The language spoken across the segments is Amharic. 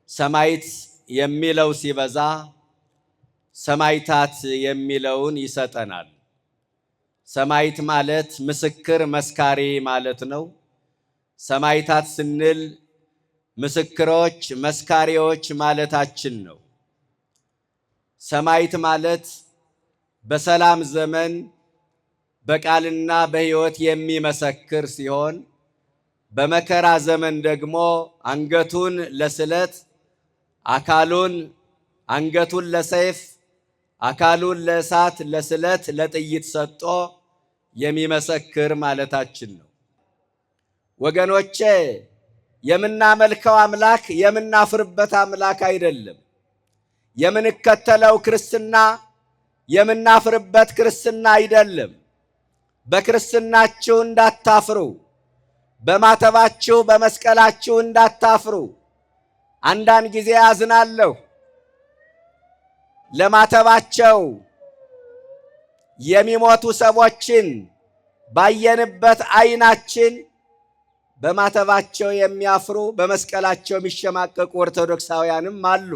ሰማይት የሚለው ሲበዛ ሰማይታት የሚለውን ይሰጠናል። ሰማይት ማለት ምስክር መስካሪ ማለት ነው። ሰማይታት ስንል ምስክሮች መስካሪዎች ማለታችን ነው። ሰማይት ማለት በሰላም ዘመን በቃልና በሕይወት የሚመሰክር ሲሆን በመከራ ዘመን ደግሞ አንገቱን ለስለት አንገቱን ለሰይፍ አካሉን ለእሳት ለስለት ለጥይት ሰጥቶ የሚመሰክር ማለታችን ነው። ወገኖቼ የምናመልከው አምላክ የምናፍርበት አምላክ አይደለም። የምንከተለው ክርስትና የምናፍርበት ክርስትና አይደለም። በክርስትናችሁ እንዳታፍሩ፣ በማተባችሁ በመስቀላችሁ እንዳታፍሩ። አንዳንድ ጊዜ አዝናለሁ። ለማተባቸው የሚሞቱ ሰዎችን ባየንበት ዓይናችን በማተባቸው የሚያፍሩ በመስቀላቸው የሚሸማቀቁ ኦርቶዶክሳውያንም አሉ።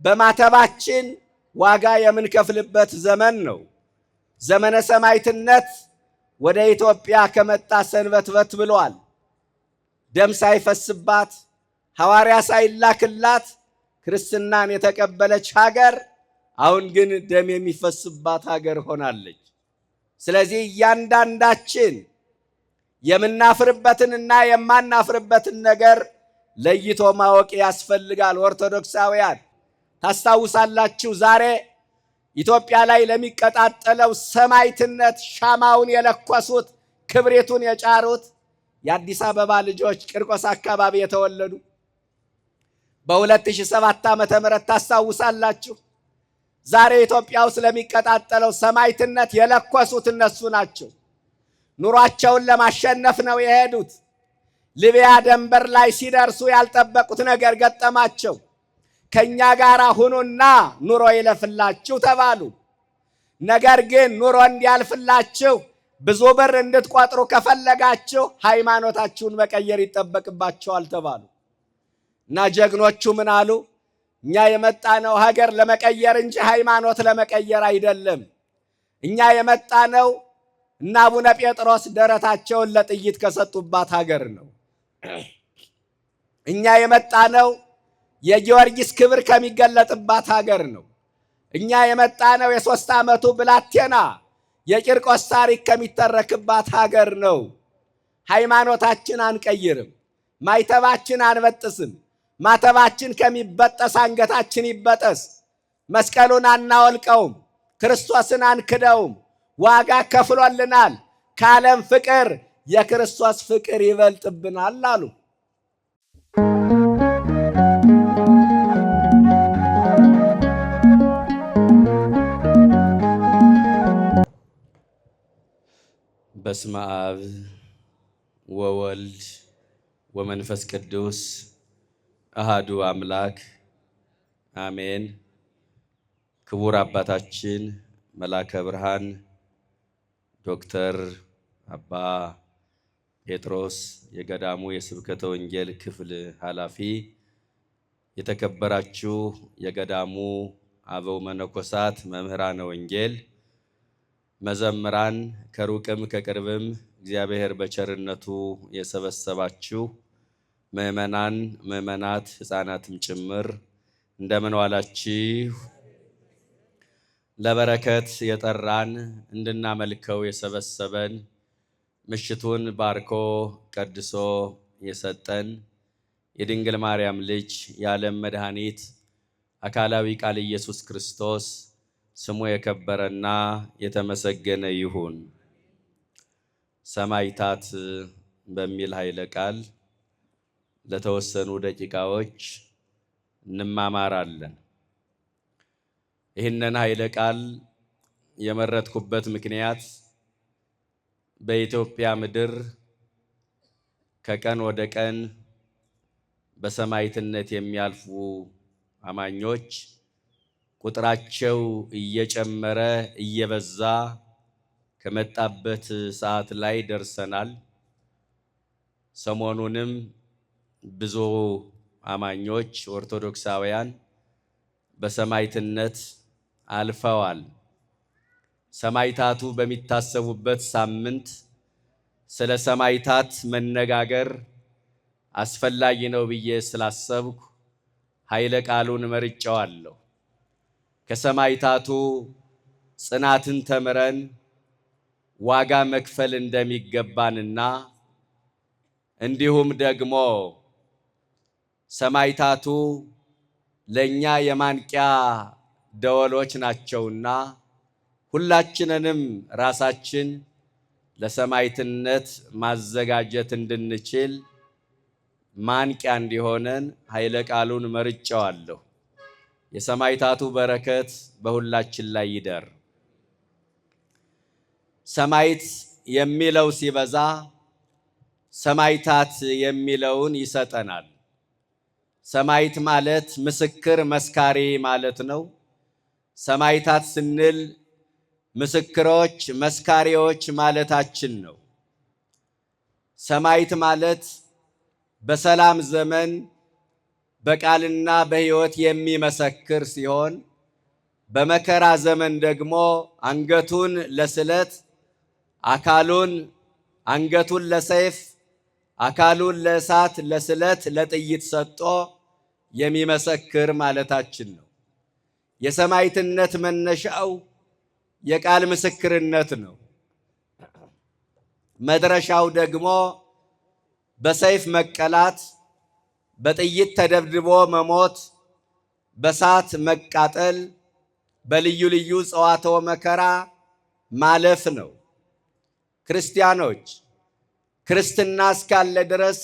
በማተባችን ዋጋ የምንከፍልበት ዘመን ነው። ዘመነ ሰማዕትነት ወደ ኢትዮጵያ ከመጣ ሰንበትበት ብሏል። ደም ሳይፈስባት ሐዋርያ ሳይላክላት ክርስትናን የተቀበለች ሀገር አሁን ግን ደም የሚፈስባት ሀገር ሆናለች። ስለዚህ እያንዳንዳችን የምናፍርበትንና የማናፍርበትን ነገር ለይቶ ማወቅ ያስፈልጋል። ኦርቶዶክሳውያን ታስታውሳላችሁ፣ ዛሬ ኢትዮጵያ ላይ ለሚቀጣጠለው ሰማዕትነት ሻማውን የለኮሱት ክብሪቱን የጫሩት የአዲስ አበባ ልጆች ቂርቆስ አካባቢ የተወለዱ በ2007 ዓመተ ምህረት ታስታውሳላችሁ። ዛሬ ኢትዮጵያ ውስጥ ለሚቀጣጠለው ሰማዕትነት የለኮሱት እነሱ ናቸው። ኑሯቸውን ለማሸነፍ ነው የሄዱት። ሊቢያ ድንበር ላይ ሲደርሱ ያልጠበቁት ነገር ገጠማቸው። ከኛ ጋር ሁኑና ኑሮ ይለፍላችሁ ተባሉ። ነገር ግን ኑሮ እንዲያልፍላችሁ ብዙ ብር እንድትቆጥሩ ከፈለጋችሁ ሃይማኖታችሁን መቀየር ይጠበቅባችኋል ተባሉ። እና ጀግኖቹ ምን አሉ? እኛ የመጣነው ሀገር ለመቀየር እንጂ ሃይማኖት ለመቀየር አይደለም። እኛ የመጣነው እና አቡነ ጴጥሮስ ደረታቸውን ለጥይት ከሰጡባት ሀገር ነው። እኛ የመጣነው የጊዮርጊስ ክብር ከሚገለጥባት ሀገር ነው። እኛ የመጣነው የ3 ዓመቱ ብላቴና የቂርቆስ ታሪክ ከሚተረክባት ሀገር ነው። ሃይማኖታችን አንቀይርም፣ ማይተባችን አንበጥስም። ማተባችን ከሚበጠስ አንገታችን ይበጠስ። መስቀሉን አናወልቀውም፣ ክርስቶስን አንክደውም። ዋጋ ከፍሎልናል። ከዓለም ፍቅር የክርስቶስ ፍቅር ይበልጥብናል አሉ። በስመ አብ ወወልድ ወመንፈስ ቅዱስ አሃዱ አምላክ አሜን። ክቡር አባታችን መላከ ብርሃን ዶክተር አባ ጴጥሮስ የገዳሙ የስብከተ ወንጌል ክፍል ኃላፊ፣ የተከበራችሁ የገዳሙ አበው መነኮሳት መምህራነ ወንጌል፣ መዘምራን፣ ከሩቅም ከቅርብም እግዚአብሔር በቸርነቱ የሰበሰባችሁ ምእመናን፣ ምእመናት፣ ሕፃናትም ጭምር እንደምን ዋላችሁ? ለበረከት የጠራን እንድናመልከው የሰበሰበን ምሽቱን ባርኮ ቀድሶ የሰጠን የድንግል ማርያም ልጅ የዓለም መድኃኒት አካላዊ ቃል ኢየሱስ ክርስቶስ ስሙ የከበረና የተመሰገነ ይሁን። ሰማዕታት በሚል ኃይለ ቃል ለተወሰኑ ደቂቃዎች እንማማራለን። ይህንን ኃይለ ቃል የመረጥኩበት ምክንያት በኢትዮጵያ ምድር ከቀን ወደ ቀን በሰማዕትነት የሚያልፉ አማኞች ቁጥራቸው እየጨመረ እየበዛ ከመጣበት ሰዓት ላይ ደርሰናል። ሰሞኑንም ብዙ አማኞች ኦርቶዶክሳውያን በሰማዕትነት አልፈዋል። ሰማዕታቱ በሚታሰቡበት ሳምንት ስለ ሰማዕታት መነጋገር አስፈላጊ ነው ብዬ ስላሰብኩ ኃይለ ቃሉን መርጬዋለሁ። ከሰማዕታቱ ጽናትን ተምረን ዋጋ መክፈል እንደሚገባንና እንዲሁም ደግሞ ሰማዕታቱ ለኛ የማንቂያ ደወሎች ናቸውና ሁላችንንም ራሳችን ለሰማዕትነት ማዘጋጀት እንድንችል ማንቂያ እንዲሆነን ኃይለ ቃሉን መርጬዋለሁ። የሰማዕታቱ በረከት በሁላችን ላይ ይደር። ሰማዕት የሚለው ሲበዛ ሰማዕታት የሚለውን ይሰጠናል። ሰማዕት ማለት ምስክር መስካሪ ማለት ነው። ሰማዕታት ስንል ምስክሮች መስካሪዎች ማለታችን ነው። ሰማዕት ማለት በሰላም ዘመን በቃልና በሕይወት የሚመሰክር ሲሆን በመከራ ዘመን ደግሞ አንገቱን ለስለት አንገቱን ለሰይፍ አካሉን ለእሳት ለስለት ለጥይት ሰጥቶ የሚመሰክር ማለታችን ነው። የሰማዕትነት መነሻው የቃል ምስክርነት ነው። መድረሻው ደግሞ በሰይፍ መቀላት፣ በጥይት ተደብድቦ መሞት፣ በእሳት መቃጠል፣ በልዩ ልዩ ጽዋትወ መከራ ማለፍ ነው። ክርስቲያኖች ክርስትና እስካለ ድረስ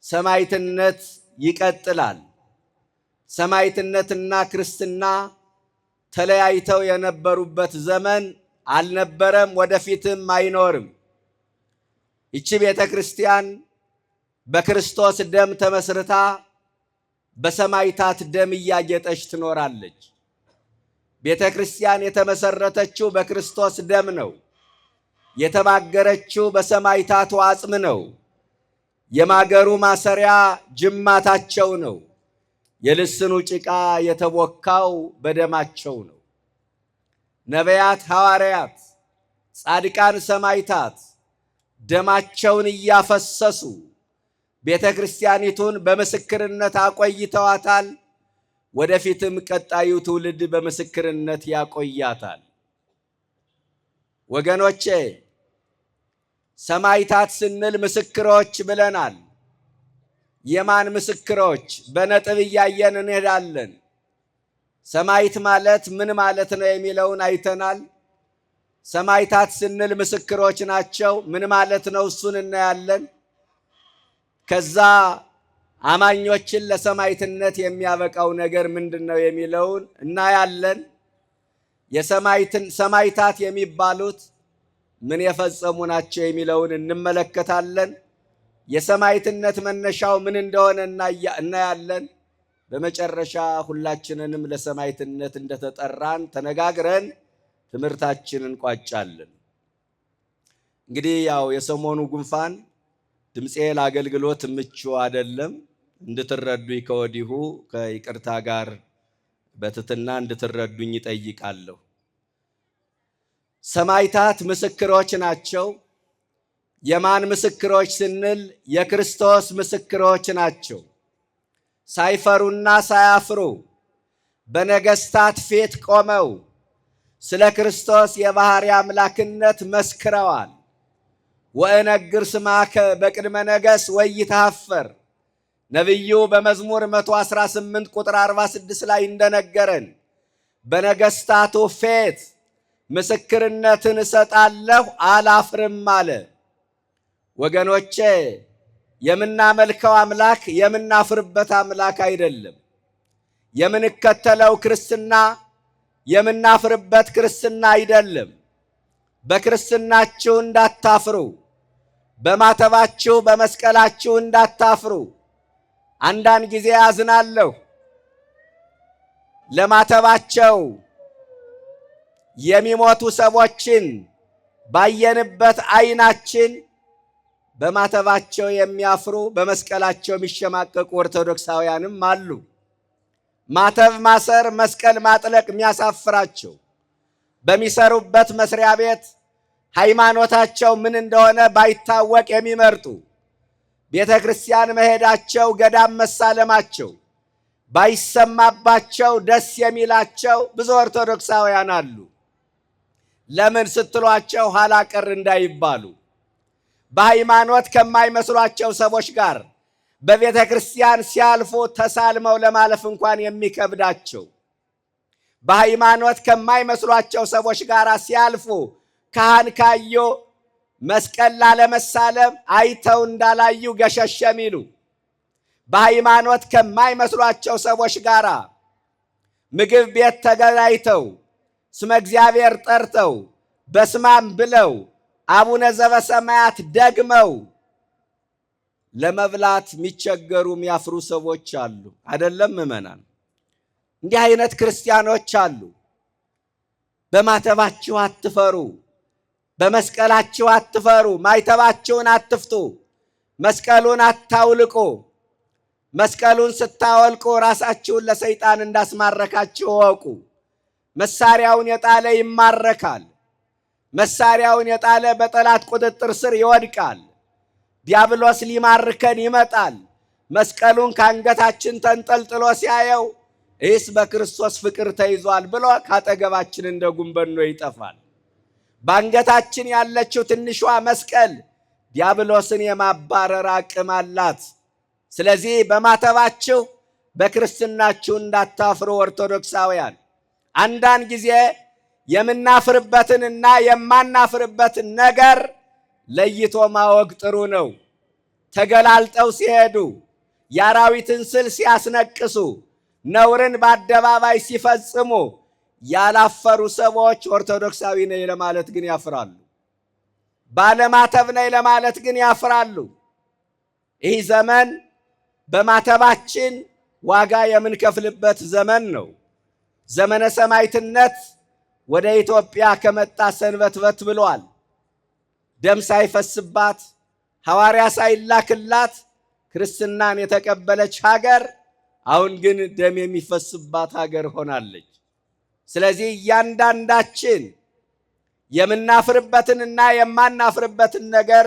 ሰማዕትነት ይቀጥላል። ሰማዕትነትና ክርስትና ተለያይተው የነበሩበት ዘመን አልነበረም፣ ወደፊትም አይኖርም። ይቺ ቤተ ክርስቲያን በክርስቶስ ደም ተመስርታ በሰማዕታት ደም እያጌጠች ትኖራለች። ቤተ ክርስቲያን የተመሰረተችው በክርስቶስ ደም ነው። የተማገረችው በሰማዕታቱ አጽም ነው። የማገሩ ማሰሪያ ጅማታቸው ነው። የልስኑ ጭቃ የተቦካው በደማቸው ነው። ነቢያት፣ ሐዋርያት፣ ጻድቃን፣ ሰማዕታት ደማቸውን እያፈሰሱ ቤተ ክርስቲያኒቱን በምስክርነት አቆይተዋታል። ወደፊትም ቀጣዩ ትውልድ በምስክርነት ያቆያታል። ወገኖቼ ሰማዕታት ስንል ምስክሮች ብለናል። የማን ምስክሮች? በነጥብ እያየን እንሄዳለን። ሰማዕት ማለት ምን ማለት ነው የሚለውን አይተናል። ሰማዕታት ስንል ምስክሮች ናቸው። ምን ማለት ነው? እሱን እናያለን። ከዛ አማኞችን ለሰማዕትነት የሚያበቃው ነገር ምንድነው የሚለውን እናያለን። ሰማዕታት የሚባሉት ምን የፈጸሙ ናቸው የሚለውን እንመለከታለን። የሰማዕትነት መነሻው ምን እንደሆነ እናያለን። በመጨረሻ ሁላችንንም ለሰማዕትነት እንደተጠራን ተነጋግረን ትምህርታችንን እንቋጫለን። እንግዲህ ያው የሰሞኑ ጉንፋን ድምፄ ለአገልግሎት ምቹ አይደለም። እንድትረዱኝ ከወዲሁ ከይቅርታ ጋር በትህትና እንድትረዱኝ እጠይቃለሁ። ሰማዕታት ምስክሮች ናቸው። የማን ምስክሮች ስንል የክርስቶስ ምስክሮች ናቸው። ሳይፈሩና ሳያፍሩ በነገሥታት ፊት ቆመው ስለ ክርስቶስ የባሕርይ አምላክነት መስክረዋል። ወእነግር ስማከ በቅድመ ነገሥት ወኢትኀፈር ነቢዩ በመዝሙር 118 ቁጥር 46 ላይ እንደነገረን በነገሥታቱ ፊት ምስክርነትን እሰጣለሁ አላፍርም አለ። ወገኖቼ የምናመልከው አምላክ የምናፍርበት አምላክ አይደለም። የምንከተለው ክርስትና የምናፍርበት ክርስትና አይደለም። በክርስትናችሁ እንዳታፍሩ፣ በማተባችሁ በመስቀላችሁ እንዳታፍሩ። አንዳንድ ጊዜ አዝናለሁ። ለማተባቸው የሚሞቱ ሰዎችን ባየንበት ዓይናችን በማተባቸው የሚያፍሩ በመስቀላቸው የሚሸማቀቁ ኦርቶዶክሳውያንም አሉ። ማተብ ማሰር፣ መስቀል ማጥለቅ የሚያሳፍራቸው በሚሰሩበት መስሪያ ቤት ሃይማኖታቸው ምን እንደሆነ ባይታወቅ የሚመርጡ ቤተ ክርስቲያን መሄዳቸው፣ ገዳም መሳለማቸው ባይሰማባቸው ደስ የሚላቸው ብዙ ኦርቶዶክሳውያን አሉ። ለምን ስትሏቸው ኋላ ቀር እንዳይባሉ በሃይማኖት ከማይመስሏቸው ሰዎች ጋር በቤተ ክርስቲያን ሲያልፉ ተሳልመው ለማለፍ እንኳን የሚከብዳቸው፣ በሃይማኖት ከማይመስሏቸው ሰዎች ጋር ሲያልፉ ካህን ካዩ መስቀል ላለመሳለም አይተው እንዳላዩ ገሸሽ የሚሉ፣ በሃይማኖት ከማይመስሏቸው ሰዎች ጋር ምግብ ቤት ተገናኝተው ስመ እግዚአብሔር ጠርተው በስማም ብለው አቡነ ዘበሰማያት ደግመው ለመብላት የሚቸገሩ የሚያፍሩ ሰዎች አሉ። አይደለም ምዕመናን? እንዲህ አይነት ክርስቲያኖች አሉ። በማተባችሁ አትፈሩ፣ በመስቀላችሁ አትፈሩ፣ ማይተባችሁን አትፍቱ፣ መስቀሉን አታውልቁ። መስቀሉን ስታወልቁ ራሳችሁን ለሰይጣን እንዳስማረካችሁ እወቁ። መሳሪያውን የጣለ ይማረካል። መሳሪያውን የጣለ በጠላት ቁጥጥር ስር ይወድቃል። ዲያብሎስ ሊማርከን ይመጣል። መስቀሉን ከአንገታችን ተንጠልጥሎ ሲያየው ይህስ በክርስቶስ ፍቅር ተይዟል ብሎ ካጠገባችን እንደ ጉንበኖ ይጠፋል። በአንገታችን ያለችው ትንሿ መስቀል ዲያብሎስን የማባረር አቅም አላት። ስለዚህ በማተባችሁ በክርስትናችሁ እንዳታፍሩ ኦርቶዶክሳውያን። አንዳንድ ጊዜ የምናፍርበትንና የማናፍርበትን ነገር ለይቶ ማወቅ ጥሩ ነው። ተገላልጠው ሲሄዱ፣ የአራዊትን ስል ሲያስነቅሱ፣ ነውርን በአደባባይ ሲፈጽሙ ያላፈሩ ሰዎች ኦርቶዶክሳዊ ነኝ ለማለት ግን ያፍራሉ። ባለማተብ ነኝ ለማለት ግን ያፍራሉ። ይህ ዘመን በማተባችን ዋጋ የምንከፍልበት ዘመን ነው። ዘመነ ሰማዕትነት ወደ ኢትዮጵያ ከመጣ ሰንበትበት ብሏል። ደም ሳይፈስባት ሐዋርያ ሳይላክላት ክርስትናን የተቀበለች ሀገር አሁን ግን ደም የሚፈስባት ሀገር ሆናለች። ስለዚህ እያንዳንዳችን የምናፍርበትንና የማናፍርበትን ነገር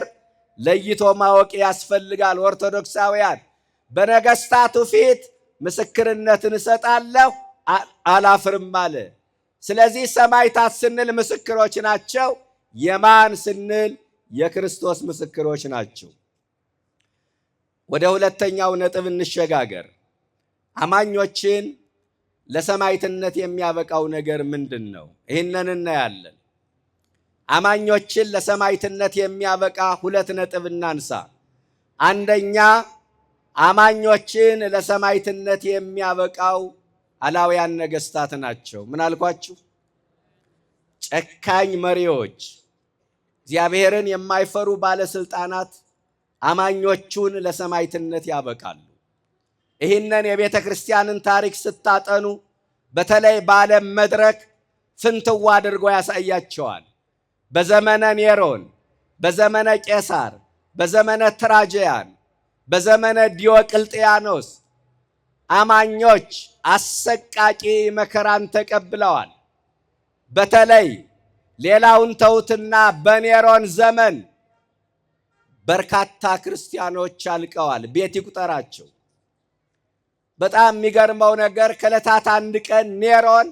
ለይቶ ማወቅ ያስፈልጋል። ኦርቶዶክሳውያን በነገሥታቱ ፊት ምስክርነትን እሰጣለሁ አላፍርም አለ። ስለዚህ ሰማዕታት ስንል ምስክሮች ናቸው። የማን ስንል የክርስቶስ ምስክሮች ናቸው። ወደ ሁለተኛው ነጥብ እንሸጋገር። አማኞችን ለሰማዕትነት የሚያበቃው ነገር ምንድን ነው? ይህንን እናያለን። አማኞችን ለሰማዕትነት የሚያበቃ ሁለት ነጥብ እናንሳ። አንደኛ፣ አማኞችን ለሰማዕትነት የሚያበቃው አላውያን ነገሥታት ናቸው። ምን አልኳችሁ? ጨካኝ መሪዎች፣ እግዚአብሔርን የማይፈሩ ባለስልጣናት አማኞቹን ለሰማዕትነት ያበቃሉ። ይህንን የቤተ ክርስቲያንን ታሪክ ስታጠኑ በተለይ በዓለም መድረክ ፍንትዋ አድርጎ ያሳያቸዋል። በዘመነ ኔሮን፣ በዘመነ ቄሳር፣ በዘመነ ትራጃያን፣ በዘመነ ዲዮቅልጥያኖስ አማኞች አሰቃቂ መከራን ተቀብለዋል። በተለይ ሌላውን ተውትና በኔሮን ዘመን በርካታ ክርስቲያኖች አልቀዋል። ቤት ይቁጠራቸው። በጣም የሚገርመው ነገር ከዕለታት አንድ ቀን ኔሮን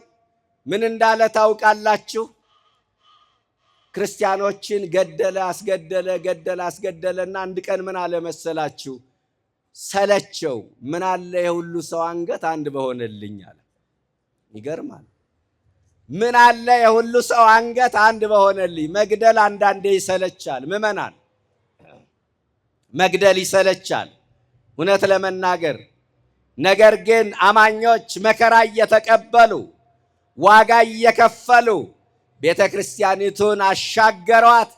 ምን እንዳለ ታውቃላችሁ? ክርስቲያኖችን ገደለ፣ አስገደለ፣ ገደለ፣ አስገደለና አንድ ቀን ምን አለ መሰላችሁ? ሰለቸው። ምን አለ የሁሉ ሰው አንገት አንድ በሆነልኝ አለ። ይገርማል። ምን አለ የሁሉ ሰው አንገት አንድ በሆነልኝ። መግደል አንዳንዴ ይሰለቻል ምዕመናን፣ መግደል ይሰለቻል እውነት ለመናገር። ነገር ግን አማኞች መከራ እየተቀበሉ ዋጋ እየከፈሉ ቤተ ክርስቲያኒቱን አሻገሯት፣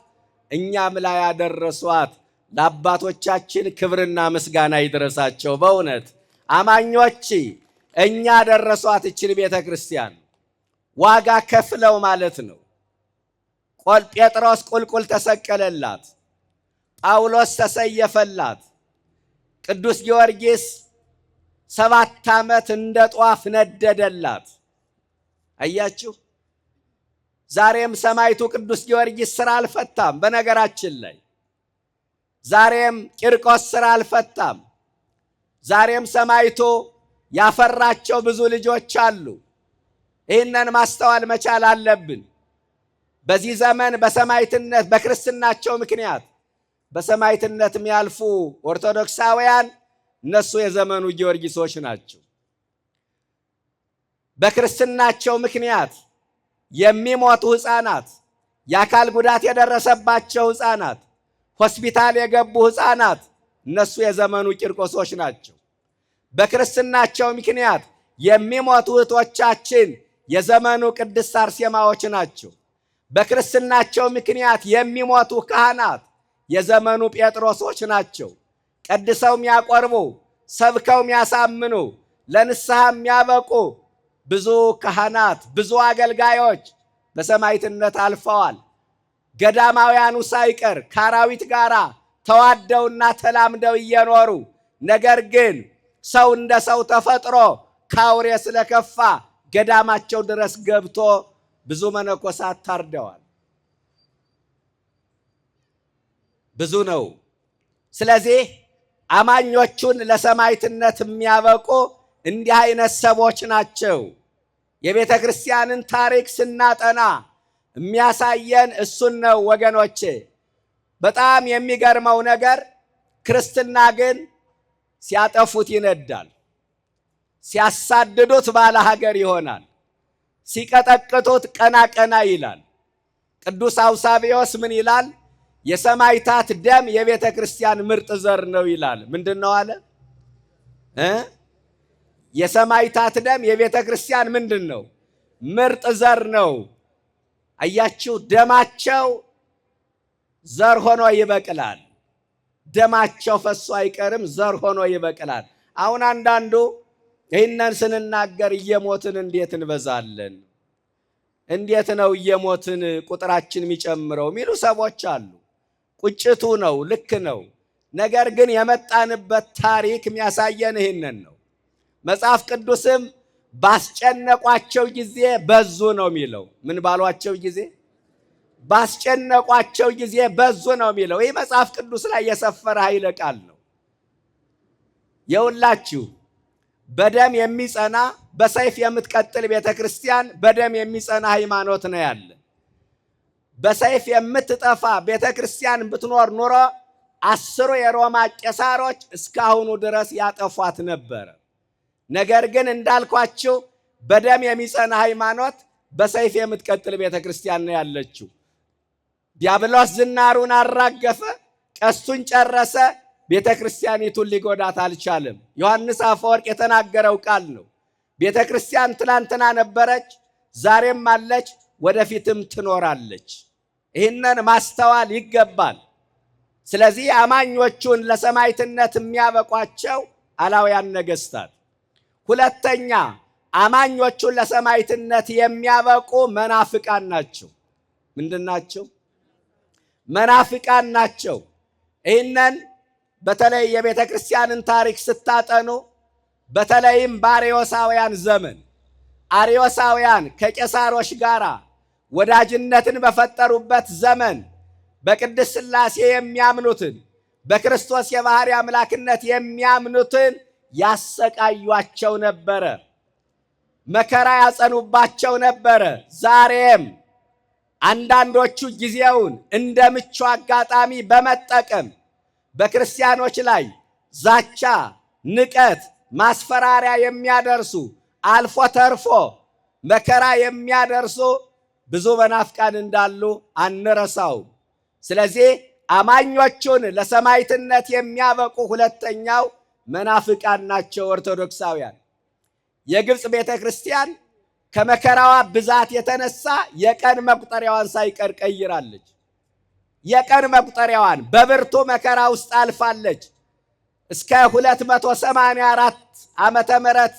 እኛም ላይ ያደረሷት። ለአባቶቻችን ክብርና ምስጋና ይድረሳቸው። በእውነት አማኞች እኛ ደረሷት እችን ቤተ ክርስቲያን ዋጋ ከፍለው ማለት ነው። ጴጥሮስ ቁልቁል ተሰቀለላት። ጳውሎስ ተሰየፈላት። ቅዱስ ጊዮርጊስ 7 ዓመት እንደ ጧፍ ነደደላት። አያችሁ፣ ዛሬም ሰማዕቱ ቅዱስ ጊዮርጊስ ስራ አልፈታም። በነገራችን ላይ ዛሬም ቂርቆስ ስራ አልፈታም። ዛሬም ሰማዕቱ ያፈራቸው ብዙ ልጆች አሉ። ይህንን ማስተዋል መቻል አለብን። በዚህ ዘመን በሰማዕትነት በክርስትናቸው ምክንያት በሰማዕትነት የሚያልፉ ኦርቶዶክሳውያን እነሱ የዘመኑ ጊዮርጊሶች ናቸው። በክርስትናቸው ምክንያት የሚሞቱ ሕፃናት፣ የአካል ጉዳት የደረሰባቸው ሕፃናት፣ ሆስፒታል የገቡ ሕፃናት እነሱ የዘመኑ ቂርቆሶች ናቸው። በክርስትናቸው ምክንያት የሚሞቱ እህቶቻችን የዘመኑ ቅድስት አርሴማዎች ናቸው። በክርስትናቸው ምክንያት የሚሞቱ ካህናት የዘመኑ ጴጥሮሶች ናቸው። ቀድሰው የሚያቆርቡ፣ ሰብከው የሚያሳምኑ፣ ለንስሐ የሚያበቁ ብዙ ካህናት፣ ብዙ አገልጋዮች በሰማዕትነት አልፈዋል። ገዳማውያኑ ሳይቀር ከአራዊት ጋር ተዋደውና ተላምደው እየኖሩ ነገር ግን ሰው እንደ ሰው ተፈጥሮ ከአውሬ ስለከፋ ገዳማቸው ድረስ ገብቶ ብዙ መነኮሳት ታርደዋል። ብዙ ነው። ስለዚህ አማኞቹን ለሰማዕትነት የሚያበቁ እንዲህ አይነት ሰዎች ናቸው። የቤተ ክርስቲያንን ታሪክ ስናጠና የሚያሳየን እሱን ነው ወገኖቼ። በጣም የሚገርመው ነገር ክርስትና ግን ሲያጠፉት ይነዳል፣ ሲያሳድዱት ባለ ሀገር ይሆናል፣ ሲቀጠቅጡት ቀና ቀና ይላል። ቅዱስ አውሳብዮስ ምን ይላል? የሰማዕታት ደም የቤተ ክርስቲያን ምርጥ ዘር ነው ይላል። ምንድን ነው አለ? የሰማዕታት ደም የቤተ ክርስቲያን ምንድን ነው? ምርጥ ዘር ነው። አያችሁ፣ ደማቸው ዘር ሆኖ ይበቅላል። ደማቸው ፈሶ አይቀርም፣ ዘር ሆኖ ይበቅላል። አሁን አንዳንዱ ይህንን ስንናገር እየሞትን እንዴት እንበዛለን፣ እንዴት ነው እየሞትን ቁጥራችን የሚጨምረው የሚሉ ሰዎች አሉ። ቁጭቱ ነው፣ ልክ ነው። ነገር ግን የመጣንበት ታሪክ የሚያሳየን ይህንን ነው። መጽሐፍ ቅዱስም ባስጨነቋቸው ጊዜ በዙ ነው የሚለው። ምን ባሏቸው ጊዜ? ባስጨነቋቸው ጊዜ በዙ ነው የሚለው። ይህ መጽሐፍ ቅዱስ ላይ የሰፈረ ኃይለ ቃል ነው። የሁላችሁ በደም የሚጸና በሰይፍ የምትቀጥል ቤተ ክርስቲያን፣ በደም የሚጸና ሃይማኖት ነው ያለ። በሰይፍ የምትጠፋ ቤተ ክርስቲያን ብትኖር ኑሮ 10 የሮማ ቄሳሮች እስካሁኑ ድረስ ያጠፏት ነበረ። ነገር ግን እንዳልኳችሁ በደም የሚጸና ሃይማኖት፣ በሰይፍ የምትቀጥል ቤተ ክርስቲያን ነው ያለችው። ዲያብሎስ ዝናሩን አራገፈ፣ ቀስቱን ጨረሰ። ቤተ ክርስቲያኒቱን ሊጎዳት አልቻለም። ዮሐንስ አፈወርቅ የተናገረው ቃል ነው። ቤተ ክርስቲያን ትናንትና ነበረች፣ ዛሬም አለች፣ ወደፊትም ትኖራለች። ይህንን ማስተዋል ይገባል። ስለዚህ አማኞቹን ለሰማዕትነት የሚያበቋቸው አላውያን ነገሥታት። ሁለተኛ፣ አማኞቹን ለሰማዕትነት የሚያበቁ መናፍቃን ናቸው። ምንድን ናቸው? መናፍቃን ናቸው። ይህንን በተለይ የቤተ ክርስቲያንን ታሪክ ስታጠኑ በተለይም በአርዮሳውያን ዘመን አርዮሳውያን ከቄሳሮች ጋር ወዳጅነትን በፈጠሩበት ዘመን በቅድስት ሥላሴ የሚያምኑትን በክርስቶስ የባሕርይ አምላክነት የሚያምኑትን ያሰቃዩአቸው ነበረ፣ መከራ ያጸኑባቸው ነበረ። ዛሬም አንዳንዶቹ ጊዜውን እንደ ምቹ አጋጣሚ በመጠቀም በክርስቲያኖች ላይ ዛቻ፣ ንቀት፣ ማስፈራሪያ የሚያደርሱ አልፎ ተርፎ መከራ የሚያደርሱ ብዙ መናፍቃን እንዳሉ አንረሳውም። ስለዚህ አማኞቹን ለሰማዕትነት የሚያበቁ ሁለተኛው መናፍቃን ናቸው ኦርቶዶክሳውያን። የግብፅ ቤተ ክርስቲያን ከመከራዋ ብዛት የተነሳ የቀን መቁጠሪያዋን ሳይቀር ቀይራለች። የቀን መቁጠሪያዋን በብርቱ መከራ ውስጥ አልፋለች። እስከ 284 ዓመተ ምህረት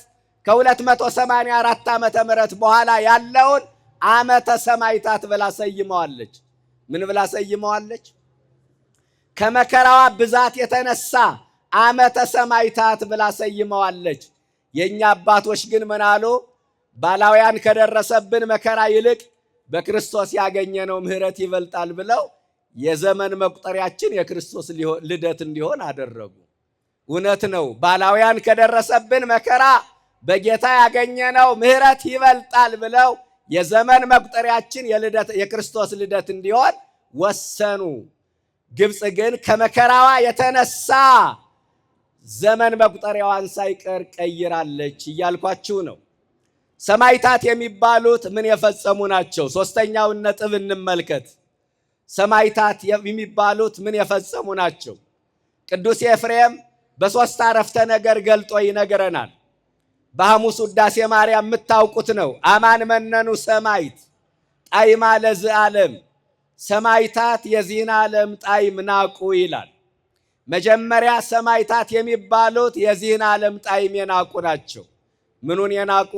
ከ284 ዓመተ ምህረት በኋላ ያለውን ዓመተ ሰማዕታት ብላ ሰይመዋለች። ምን ብላ ሰይመዋለች? ከመከራዋ ብዛት የተነሳ ዓመተ ሰማዕታት ብላ ሰይመዋለች። የኛ አባቶች ግን ምን አሉ? ባላውያን ከደረሰብን መከራ ይልቅ በክርስቶስ ያገኘነው ምሕረት ይበልጣል ብለው የዘመን መቁጠሪያችን የክርስቶስ ልደት እንዲሆን አደረጉ። እውነት ነው። ባላውያን ከደረሰብን መከራ በጌታ ያገኘነው ምሕረት ይበልጣል ብለው የዘመን መቁጠሪያችን የክርስቶስ ልደት እንዲሆን ወሰኑ። ግብፅ ግን ከመከራዋ የተነሳ ዘመን መቁጠሪያዋን ሳይቀር ቀይራለች እያልኳችሁ ነው። ሰማዕታት የሚባሉት ምን የፈጸሙ ናቸው? ሶስተኛውን ነጥብ እንመልከት። ሰማዕታት የሚባሉት ምን የፈጸሙ ናቸው? ቅዱስ ኤፍሬም በሶስት አረፍተ ነገር ገልጦ ይነግረናል። በሐሙስ ውዳሴ ማርያም የምታውቁት ነው። አማን መነኑ ሰማዕት ጣዕማ ለዚህ ዓለም፣ ሰማዕታት የዚህን ዓለም ጣዕም ናቁ ይላል። መጀመሪያ ሰማዕታት የሚባሉት የዚህን ዓለም ጣዕም የናቁ ናቸው። ምኑን የናቁ?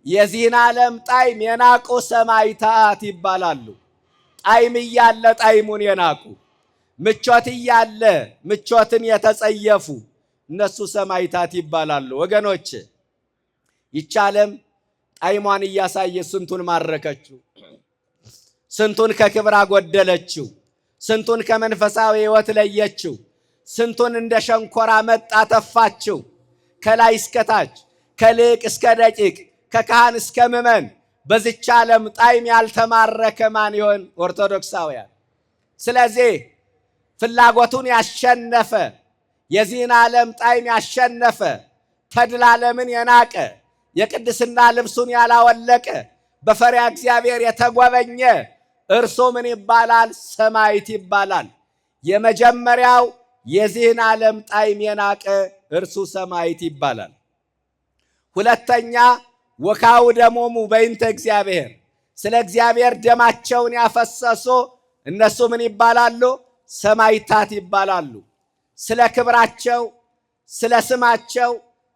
የዚህን ዓለም ጣዕም የናቁ ሰማዕታት ይባላሉ። ጣዕም እያለ ጣዕሙን የናቁ፣ ምቾት እያለ ምቾትን የተጸየፉ እነሱ ሰማዕታት ይባላሉ። ወገኖች ይህች ዓለም ጣዕሟን እያሳየ ስንቱን ማረከችው፣ ስንቱን ከክብር አጎደለችው፣ ስንቱን ከመንፈሳዊ ሕይወት ለየችው፣ ስንቱን እንደ ሸንኮራ መጣ ተፋችው። ከላይ እስከታች ከልቅ እስከ ደቂቅ ከካህን እስከ ምዕመን በዚች ዓለም ጣዕም ያልተማረከ ማን ይሆን? ኦርቶዶክሳውያን። ስለዚህ ፍላጎቱን ያሸነፈ የዚህን ዓለም ጣዕም ያሸነፈ ተድላ ዓለምን የናቀ የቅድስና ልብሱን ያላወለቀ በፈሪሃ እግዚአብሔር የተጎበኘ እርሱ ምን ይባላል? ሰማዕት ይባላል። የመጀመሪያው የዚህን ዓለም ጣዕም የናቀ እርሱ ሰማዕት ይባላል። ሁለተኛ ወካው ደሞሙ በእንተ እግዚአብሔር፣ ስለ እግዚአብሔር ደማቸውን ያፈሰሱ እነሱ ምን ይባላሉ? ሰማዕታት ይባላሉ። ስለ ክብራቸው፣ ስለ ስማቸው፣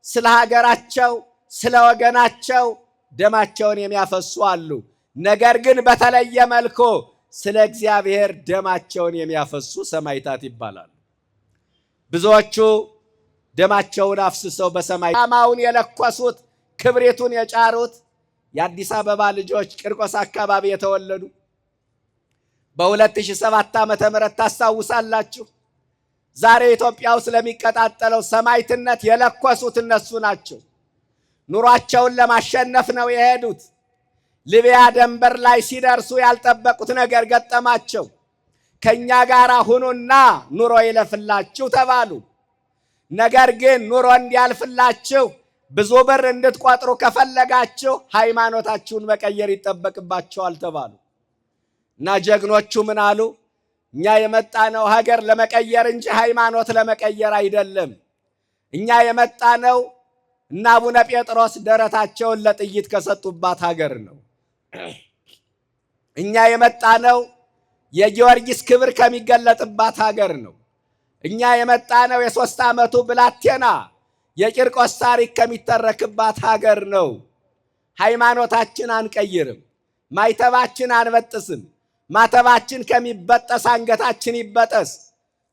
ስለ ሀገራቸው፣ ስለ ወገናቸው ደማቸውን የሚያፈሱ አሉ። ነገር ግን በተለየ መልኩ ስለ እግዚአብሔር ደማቸውን የሚያፈሱ ሰማዕታት ይባላሉ። ብዙዎቹ ደማቸውን አፍስሰው በሰማይ ሻማውን የለኮሱት ክብሪቱን የጫሩት የአዲስ አበባ ልጆች ቂርቆስ አካባቢ የተወለዱ በ2007 ዓመተ ምህረት ታስታውሳላችሁ። ዛሬ ኢትዮጵያ ውስጥ ለሚቀጣጠለው ሰማዕትነት የለኮሱት እነሱ ናቸው። ኑሯቸውን ለማሸነፍ ነው የሄዱት። ሊቢያ ድንበር ላይ ሲደርሱ ያልጠበቁት ነገር ገጠማቸው። ከኛ ጋር ሁኑና ኑሮ ይለፍላችሁ ተባሉ። ነገር ግን ኑሮ እንዲያልፍላችሁ ብዙ ብር እንድትቆጥሩ ከፈለጋችሁ ሃይማኖታችሁን መቀየር ይጠበቅባችኋል ተባሉ። እና ጀግኖቹ ምን አሉ? እኛ የመጣነው ሀገር ለመቀየር እንጂ ሃይማኖት ለመቀየር አይደለም። እኛ የመጣነው እና አቡነ ጴጥሮስ ደረታቸውን ለጥይት ከሰጡባት ሀገር ነው። እኛ የመጣነው የጊዮርጊስ ክብር ከሚገለጥባት ሀገር ነው። እኛ የመጣነው የ3 ዓመቱ ብላቴና የቂርቆስ ታሪክ ከሚተረክባት ሀገር ነው። ሃይማኖታችን አንቀይርም፣ ማይተባችን አንበጥስም። ማተባችን ከሚበጠስ አንገታችን ይበጠስ።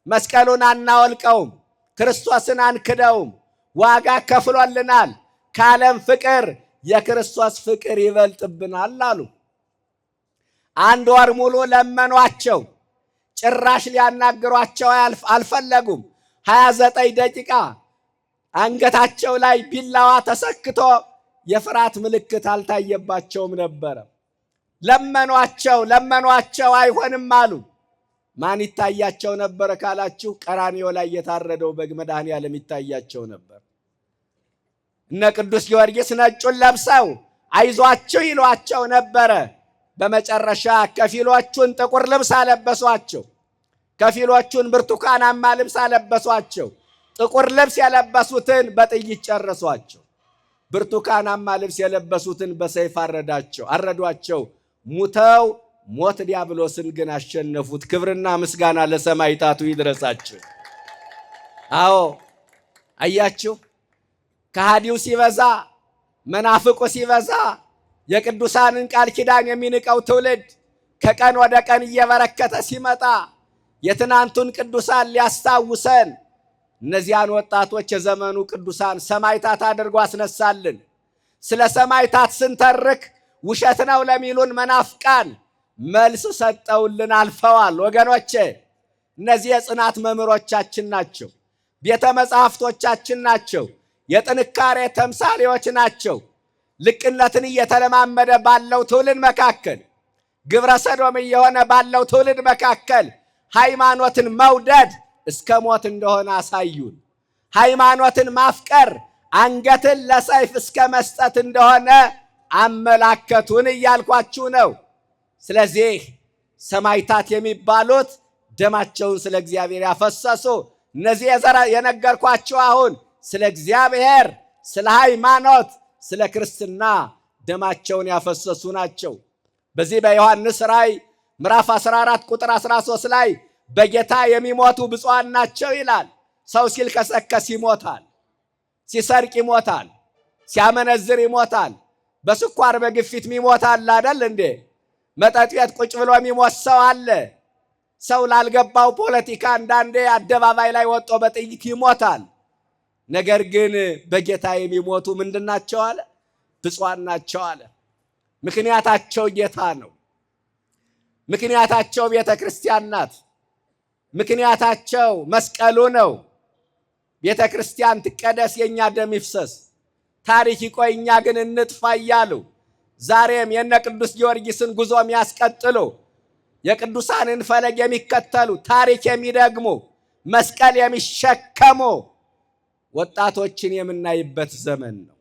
መስቀሉን አናወልቀውም፣ ክርስቶስን አንክደውም። ዋጋ ከፍሎልናል። ከዓለም ፍቅር የክርስቶስ ፍቅር ይበልጥብናል አሉ። 1 ወር ሙሉ ለመኗቸው። ጭራሽ ሊያናግሯቸው አልፈለጉም። 29 ደቂቃ አንገታቸው ላይ ቢላዋ ተሰክቶ የፍርሃት ምልክት አልታየባቸውም ነበረ። ለመኗቸው፣ አይሆንም አሉ። ማን ይታያቸው ነበር ካላችሁ፣ ቀራንዮ ላይ የታረደው በግ መድኃኔዓለም ይታያቸው ነበር። እነ ቅዱስ ጊዮርጊስ ነጩን ለብሰው አይዟቸው ይሏቸው ነበረ። በመጨረሻ ከፊሎቹን ጥቁር ልብስ አለበሷቸው፣ ከፊሎቹን ብርቱካናማ ልብስ አለበሷቸው። ጥቁር ልብስ የለበሱትን በጥይት ጨረሷቸው። ብርቱካናማ ልብስ የለበሱትን በሰይፍ አረዷቸው። ሙተው ሞት ዲያብሎስን ግን አሸነፉት። ክብርና ምስጋና ለሰማዕታቱ ይድረሳቸው። አዎ አያችሁ፣ ከሃዲው ሲበዛ፣ መናፍቁ ሲበዛ፣ የቅዱሳንን ቃል ኪዳን የሚንቀው ትውልድ ከቀን ወደ ቀን እየበረከተ ሲመጣ የትናንቱን ቅዱሳን ሊያስታውሰን እነዚያን ወጣቶች የዘመኑ ቅዱሳን ሰማዕታት አድርጎ አስነሳልን። ስለ ሰማዕታት ስንተርክ ውሸት ነው ለሚሉን መናፍቃን መልስ ሰጠውልን አልፈዋል። ወገኖቼ እነዚህ የጽናት መምህሮቻችን ናቸው። ቤተ መጻሕፍቶቻችን ናቸው። የጥንካሬ ተምሳሌዎች ናቸው። ልቅነትን እየተለማመደ ባለው ትውልድ መካከል፣ ግብረ ሰዶም እየሆነ ባለው ትውልድ መካከል ሃይማኖትን መውደድ እስከ ሞት እንደሆነ አሳዩን። ሃይማኖትን ማፍቀር አንገትን ለሰይፍ እስከ መስጠት እንደሆነ አመላከቱን እያልኳችሁ ነው። ስለዚህ ሰማዕታት የሚባሉት ደማቸውን ስለ እግዚአብሔር ያፈሰሱ፣ እነዚህ የነገርኳችሁ አሁን ስለ እግዚአብሔር፣ ስለ ሃይማኖት፣ ስለ ክርስትና ደማቸውን ያፈሰሱ ናቸው። በዚህ በዮሐንስ ራእይ ምዕራፍ 14 ቁጥር 13 ላይ በጌታ የሚሞቱ ብፁዓን ናቸው ይላል። ሰው ሲልከሰከስ ይሞታል፣ ሲሰርቅ ይሞታል፣ ሲያመነዝር ይሞታል፣ በስኳር በግፊት ይሞታል አይደል እንዴ? መጠጥ ቤት ቁጭ ብሎ የሚሞት ሰው አለ። ሰው ላልገባው ፖለቲካ አንዳንዴ አደባባይ ላይ ወጦ በጥይት ይሞታል። ነገር ግን በጌታ የሚሞቱ ምንድናቸው አለ? ብፁዓን ናቸው አለ። ምክንያታቸው ጌታ ነው። ምክንያታቸው ቤተ ክርስቲያን ናት። ምክንያታቸው መስቀሉ ነው። ቤተ ክርስቲያን ትቀደስ፣ የኛ ደም ይፍሰስ፣ ታሪክ ይቆይ፣ እኛ ግን እንጥፋ እያሉ ዛሬም የነ ቅዱስ ጊዮርጊስን ጉዞ የሚያስቀጥሉ የቅዱሳንን ፈለግ የሚከተሉ ታሪክ የሚደግሙ መስቀል የሚሸከሙ ወጣቶችን የምናይበት ዘመን ነው።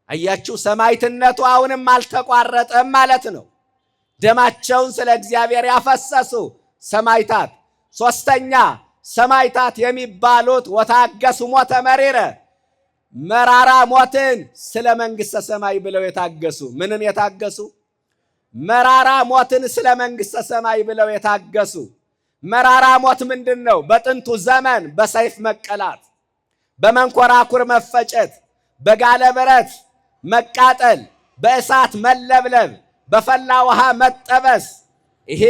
አያችሁ፣ ሰማዕትነቱ አሁንም አልተቋረጠም ማለት ነው። ደማቸውን ስለ እግዚአብሔር ያፈሰሱ ሰማዕታት። ሶስተኛ ሰማዕታት የሚባሉት ወታገሱ ሞተ መሪረ፣ መራራ ሞትን ስለ መንግሥተ ሰማይ ብለው የታገሱ። ምንን የታገሱ? መራራ ሞትን ስለ መንግሥተ ሰማይ ብለው የታገሱ። መራራ ሞት ምንድን ነው? በጥንቱ ዘመን በሰይፍ መቀላት፣ በመንኮራኩር መፈጨት፣ በጋለ ብረት መቃጠል፣ በእሳት መለብለብ፣ በፈላ ውሃ መጠበስ፣ ይሄ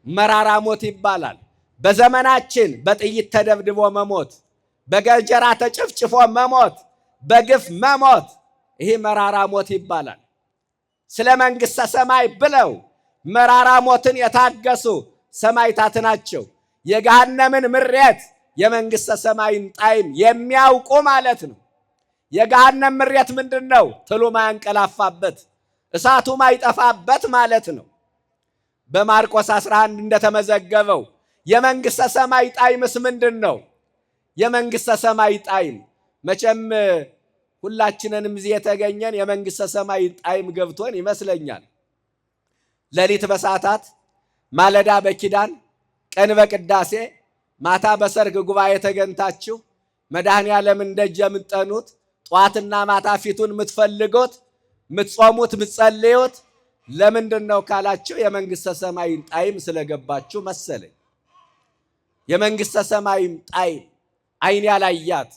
መራራ ሞት ይባላል። በዘመናችን በጥይት ተደብድቦ መሞት፣ በገጀራ ተጨፍጭፎ መሞት፣ በግፍ መሞት፣ ይሄ መራራ ሞት ይባላል። ስለ መንግሥተ ሰማይ ብለው መራራ ሞትን የታገሱ ሰማዕታት ናቸው። የገሃነምን ምሬት የመንግሥተ ሰማይን ጣዕም የሚያውቁ ማለት ነው። የገሃነም ምሬት ምንድን ነው? ትሉ ማያንቀላፋበት፣ እሳቱ ማይጠፋበት ማለት ነው። በማርቆስ 11 እንደተመዘገበው የመንግሥተ ሰማይ ጣዕምስ ምንድን ነው? የመንግሥተ ሰማይ ጣዕም መቼም ሁላችንንም እዚህ የተገኘን የመንግሥተ ሰማይ ጣዕም ገብቶን ይመስለኛል። ሌሊት በሰዓታት፣ ማለዳ በኪዳን፣ ቀን በቅዳሴ፣ ማታ በሰርክ ጉባኤ ተገኝታችሁ መድኃኔ ዓለምን ደጅ የምትጠኑት፣ ጠዋትና ማታ ፊቱን የምትፈልጉት፣ የምትጾሙት፣ የምትጸልዩት ለምንድን ነው ካላችሁ የመንግሥተ ሰማይን ጣዕም ስለገባችሁ መሰለኝ። የመንግሥተ ሰማይን ጣዕም ዓይን ያላያት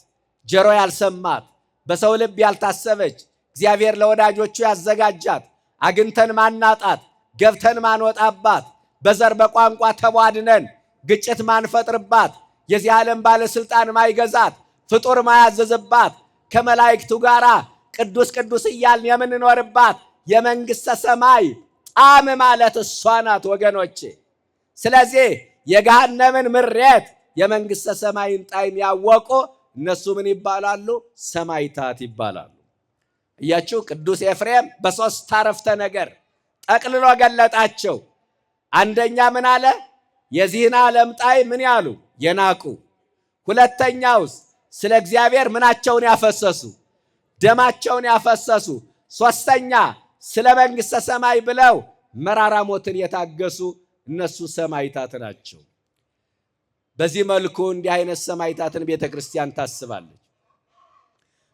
ጆሮ ያልሰማት በሰው ልብ ያልታሰበች እግዚአብሔር ለወዳጆቹ ያዘጋጃት አግኝተን ማናጣት ገብተን ማንወጣባት በዘር በቋንቋ ተቧድነን ግጭት ማንፈጥርባት የዚህ ዓለም ባለስልጣን ማይገዛት ፍጡር ማያዘዝባት ከመላእክቱ ጋራ ቅዱስ ቅዱስ እያልን የምንኖርባት የመንግሥተ ሰማይ ጣዕም ማለት እሷ ናት ወገኖቼ። ስለዚህ የገሃነምን ምሬት የመንግሥተ ሰማይን ጣዕም ያወቁ እነሱ ምን ይባላሉ? ሰማዕታት ይባላሉ። እያችሁ ቅዱስ ኤፍሬም በሶስት አረፍተ ነገር ጠቅልሎ ገለጣቸው። አንደኛ ምን አለ? የዚህን ዓለም ጣዕም ምን ያሉ? የናቁ። ሁለተኛውስ ስለ እግዚአብሔር ምናቸውን ያፈሰሱ? ደማቸውን ያፈሰሱ። ሶስተኛ ስለ መንግሥተ ሰማይ ብለው መራራ ሞትን የታገሱ እነሱ ሰማዕታት ናቸው። በዚህ መልኩ እንዲህ አይነት ሰማዕታትን ቤተ ክርስቲያን ታስባለች።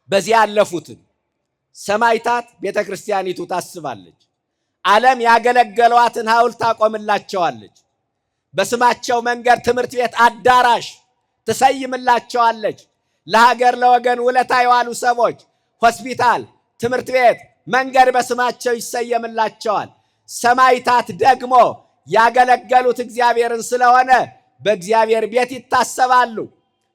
በዚህ ያለፉትን ሰማዕታት ቤተ ክርስቲያኒቱ ታስባለች። ዓለም ያገለገሏትን ሐውልት ታቆምላቸዋለች። በስማቸው መንገድ ትምህርት ቤት አዳራሽ ትሰይምላቸዋለች። ለሀገር ለወገን ውለታ የዋሉ ሰዎች ሆስፒታል፣ ትምህርት ቤት፣ መንገድ በስማቸው ይሰየምላቸዋል። ሰማዕታት ደግሞ ያገለገሉት እግዚአብሔርን ስለሆነ በእግዚአብሔር ቤት ይታሰባሉ።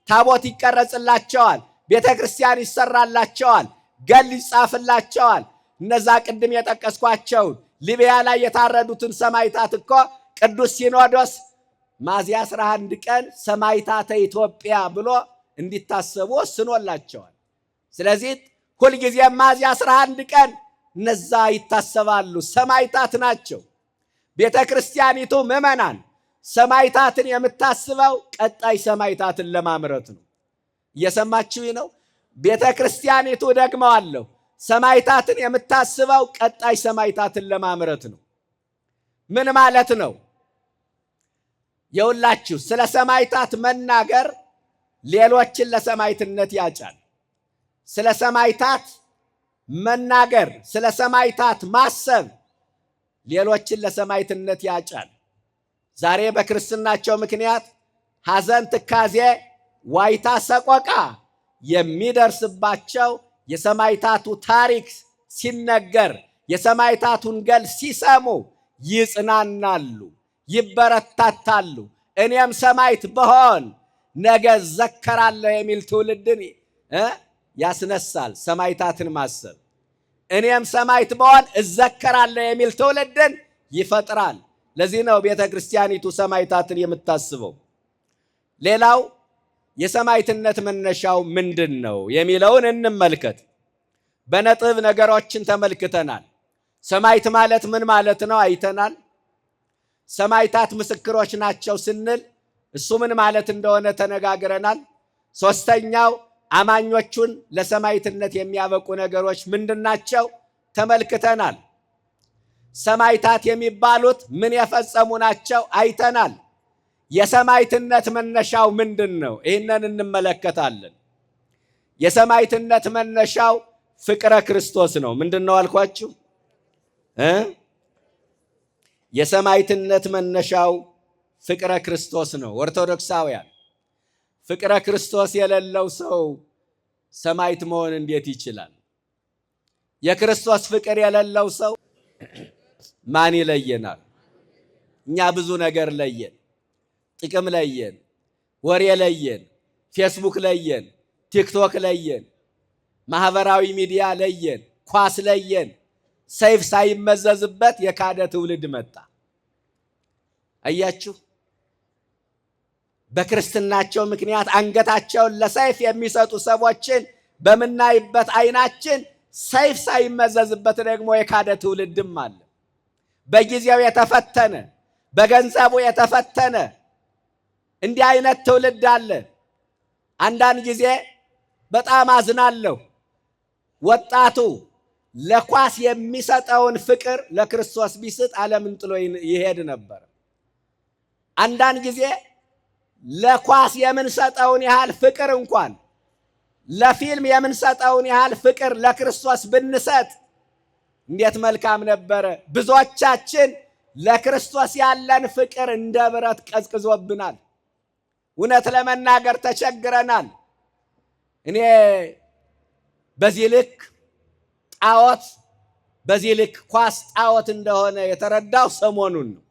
ታቦት ይቀረጽላቸዋል። ቤተ ክርስቲያን ይሰራላቸዋል። ገል ይጻፍላቸዋል። እነዛ ቅድም የጠቀስኳቸውን ሊቢያ ላይ የታረዱትን ሰማዕታት እኮ ቅዱስ ሲኖዶስ ሚያዝያ 11 ቀን ሰማዕታተ ኢትዮጵያ ብሎ እንዲታሰቡ ወስኖላቸዋል። ስለዚህ ሁልጊዜ ሚያዝያ 11 ቀን እነዛ ይታሰባሉ። ሰማዕታት ናቸው። ቤተ ክርስቲያኒቱ ምዕመናን ሰማዕታትን የምታስበው ቀጣይ ሰማዕታትን ለማምረት ነው። እየሰማችሁኝ ነው? ቤተ ክርስቲያኒቱ ደግመዋለሁ፣ ሰማዕታትን የምታስበው ቀጣይ ሰማዕታትን ለማምረት ነው። ምን ማለት ነው? የሁላችሁ ስለ ሰማዕታት መናገር ሌሎችን ለሰማዕትነት ያጫል። ስለ ሰማዕታት መናገር፣ ስለ ሰማዕታት ማሰብ ሌሎችን ለሰማዕትነት ያጫል። ዛሬ በክርስትናቸው ምክንያት ሐዘን፣ ትካዜ፣ ዋይታ፣ ሰቆቃ የሚደርስባቸው የሰማዕታቱ ታሪክ ሲነገር፣ የሰማዕታቱን ገል ሲሰሙ ይጽናናሉ፣ ይበረታታሉ። እኔም ሰማዕት ብሆን ነገ ዘከራለሁ የሚል ትውልድን ያስነሳል። ሰማዕታትን ማሰብ እኔም ሰማዕት ብሆን እዘከራለሁ የሚል ትውልድን ይፈጥራል። ለዚህ ነው ቤተ ክርስቲያኒቱ ሰማዕታትን የምታስበው። ሌላው የሰማዕትነት መነሻው ምንድን ነው የሚለውን እንመልከት። በነጥብ ነገሮችን ተመልክተናል። ሰማዕት ማለት ምን ማለት ነው አይተናል። ሰማዕታት ምስክሮች ናቸው ስንል እሱ ምን ማለት እንደሆነ ተነጋግረናል። ሶስተኛው አማኞቹን ለሰማዕትነት የሚያበቁ ነገሮች ምንድናቸው ተመልክተናል። ሰማዕታት የሚባሉት ምን የፈጸሙ ናቸው አይተናል። የሰማዕትነት መነሻው ምንድን ነው? ይህንን እንመለከታለን። የሰማዕትነት መነሻው ፍቅረ ክርስቶስ ነው። ምንድን ነው አልኳችሁ? የሰማዕትነት መነሻው ፍቅረ ክርስቶስ ነው። ኦርቶዶክሳውያን ፍቅረ ክርስቶስ የሌለው ሰው ሰማዕት መሆን እንዴት ይችላል? የክርስቶስ ፍቅር የሌለው ሰው ማን ይለየናል? እኛ ብዙ ነገር ለየን። ጥቅም ለየን፣ ወሬ ለየን፣ ፌስቡክ ለየን፣ ቲክቶክ ለየን፣ ማህበራዊ ሚዲያ ለየን፣ ኳስ ለየን። ሰይፍ ሳይመዘዝበት የካደ ትውልድ መጣ። አያችሁ፣ በክርስትናቸው ምክንያት አንገታቸውን ለሰይፍ የሚሰጡ ሰዎችን በምናይበት አይናችን ሰይፍ ሳይመዘዝበት ደግሞ የካደ ትውልድም አለ። በጊዜው የተፈተነ፣ በገንዘቡ የተፈተነ እንዲህ አይነት ትውልድ አለ። አንዳንድ ጊዜ በጣም አዝናለሁ። ወጣቱ ለኳስ የሚሰጠውን ፍቅር ለክርስቶስ ቢስጥ ዓለምን ጥሎ ይሄድ ነበር። አንዳንድ ጊዜ ለኳስ የምንሰጠውን ያህል ፍቅር እንኳን ለፊልም የምንሰጠውን ያህል ፍቅር ለክርስቶስ ብንሰጥ እንዴት መልካም ነበረ። ብዙዎቻችን ለክርስቶስ ያለን ፍቅር እንደ ብረት ቀዝቅዞብናል። እውነት ለመናገር ተቸግረናል። እኔ በዚህ ልክ ጣዖት፣ በዚህ ልክ ኳስ ጣዖት እንደሆነ የተረዳው ሰሞኑን ነው።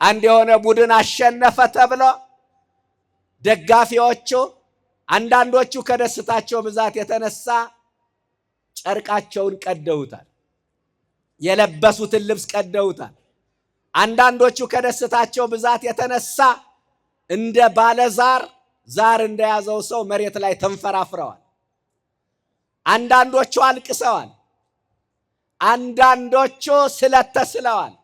አንድ የሆነ ቡድን አሸነፈ ተብሎ ደጋፊዎቹ አንዳንዶቹ ከደስታቸው ብዛት የተነሳ ጨርቃቸውን ቀደውታል፣ የለበሱትን ልብስ ቀደውታል። አንዳንዶቹ ከደስታቸው ብዛት የተነሳ እንደ ባለዛር ዛር እንደያዘው ሰው መሬት ላይ ተንፈራፍረዋል። አንዳንዶቹ አልቅሰዋል፣ አንዳንዶቹ ስለት ተስለዋል።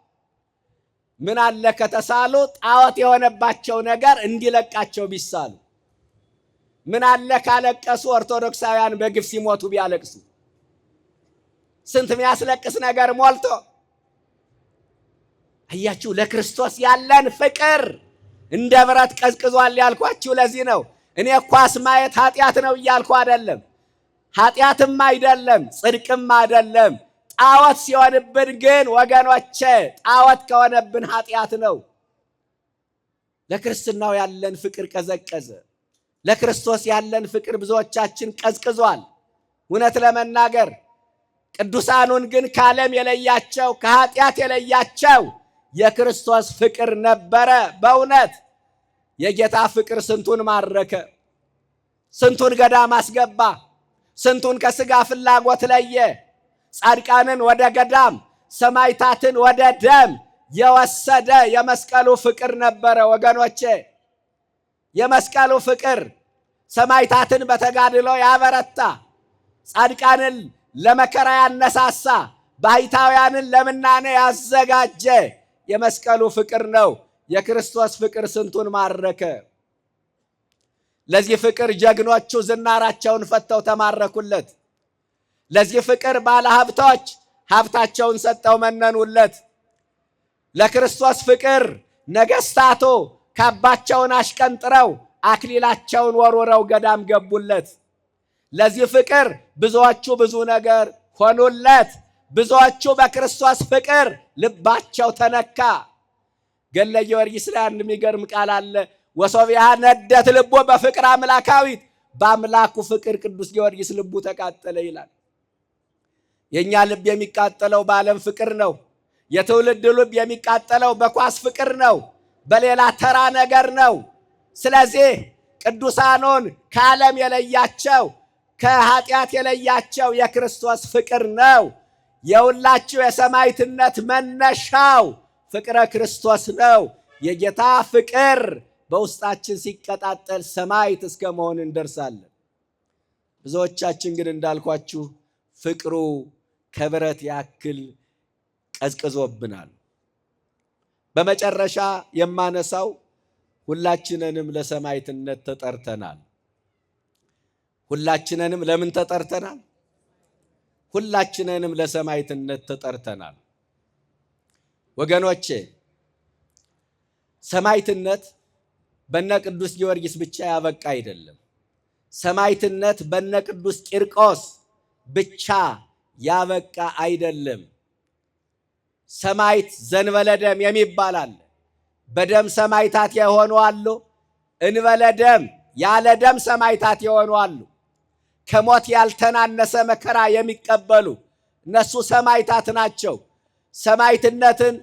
ምን አለ ከተሳሉ ጣዖት የሆነባቸው ነገር እንዲለቃቸው ቢሳሉ። ምን አለ ካለቀሱ ኦርቶዶክሳውያን በግፍ ሲሞቱ ቢያለቅሱ። ስንት የሚያስለቅስ ነገር ሞልቶ። አያችሁ፣ ለክርስቶስ ያለን ፍቅር እንደ ብረት ቀዝቅዟል ያልኳችሁ ለዚህ ነው። እኔ ኳስ ማየት ኃጢአት ነው እያልኩ አይደለም። ኃጢአትም አይደለም፣ ጽድቅም አይደለም። ጣዖት ሲሆንብን ግን ወገኖቼ፣ ጣዖት ከሆነብን ኃጢአት ነው። ለክርስትናው ያለን ፍቅር ቀዘቀዘ። ለክርስቶስ ያለን ፍቅር ብዙዎቻችን ቀዝቅዟል። እውነት ለመናገር ቅዱሳኑን ግን ከዓለም የለያቸው ከኃጢአት የለያቸው የክርስቶስ ፍቅር ነበረ። በእውነት የጌታ ፍቅር ስንቱን ማረከ፣ ስንቱን ገዳም አስገባ፣ ስንቱን ከሥጋ ፍላጎት ለየ። ጻድቃንን ወደ ገዳም፣ ሰማዕታትን ወደ ደም የወሰደ የመስቀሉ ፍቅር ነበረ። ወገኖቼ የመስቀሉ ፍቅር ሰማዕታትን በተጋድሎ ያበረታ፣ ጻድቃንን ለመከራ ያነሳሳ፣ ባሕታውያንን ለምናኔ ያዘጋጀ የመስቀሉ ፍቅር ነው። የክርስቶስ ፍቅር ስንቱን ማረከ። ለዚህ ፍቅር ጀግኖቹ ዝናራቸውን ፈተው ተማረኩለት። ለዚህ ፍቅር ባለሀብቶች ሀብታቸውን ሰጠው መነኑለት። ለክርስቶስ ፍቅር ነገሥታቱ ካባቸውን አሽቀንጥረው አክሊላቸውን ወርውረው ገዳም ገቡለት። ለዚህ ፍቅር ብዙዎቹ ብዙ ነገር ሆኑለት። ብዙዎቹ በክርስቶስ ፍቅር ልባቸው ተነካ። ገድለ ጊዮርጊስ ላይ አንድ የሚገርም ቃል አለ። ወሶቢያ ነደት ልቦ በፍቅር አምላካዊት፣ በአምላኩ ፍቅር ቅዱስ ጊዮርጊስ ልቡ ተቃጠለ ይላል። የእኛ ልብ የሚቃጠለው በዓለም ፍቅር ነው። የትውልድ ልብ የሚቃጠለው በኳስ ፍቅር ነው፣ በሌላ ተራ ነገር ነው። ስለዚህ ቅዱሳኑን ከዓለም የለያቸው ከኃጢአት የለያቸው የክርስቶስ ፍቅር ነው። የሁላችሁ የሰማዕትነት መነሻው ፍቅረ ክርስቶስ ነው። የጌታ ፍቅር በውስጣችን ሲቀጣጠል ሰማዕት እስከ መሆን እንደርሳለን። ብዙዎቻችን ግን እንዳልኳችሁ ፍቅሩ ከብረት ያክል ቀዝቅዞብናል። በመጨረሻ የማነሳው ሁላችንንም ለሰማዕትነት ተጠርተናል። ሁላችንንም ለምን ተጠርተናል? ሁላችንንም ለሰማዕትነት ተጠርተናል። ወገኖቼ ሰማዕትነት በነ ቅዱስ ጊዮርጊስ ብቻ ያበቃ አይደለም። ሰማዕትነት በነ ቅዱስ ቂርቆስ ብቻ ያበቃ አይደለም። ሰማዕት ዘንበለ ደም የሚባል አለ። በደም ሰማዕታት የሆኑ አሉ፣ እንበለ ደም ያለ ደም ሰማዕታት የሆኑ አሉ። ከሞት ያልተናነሰ መከራ የሚቀበሉ እነሱ ሰማዕታት ናቸው። ሰማዕትነትን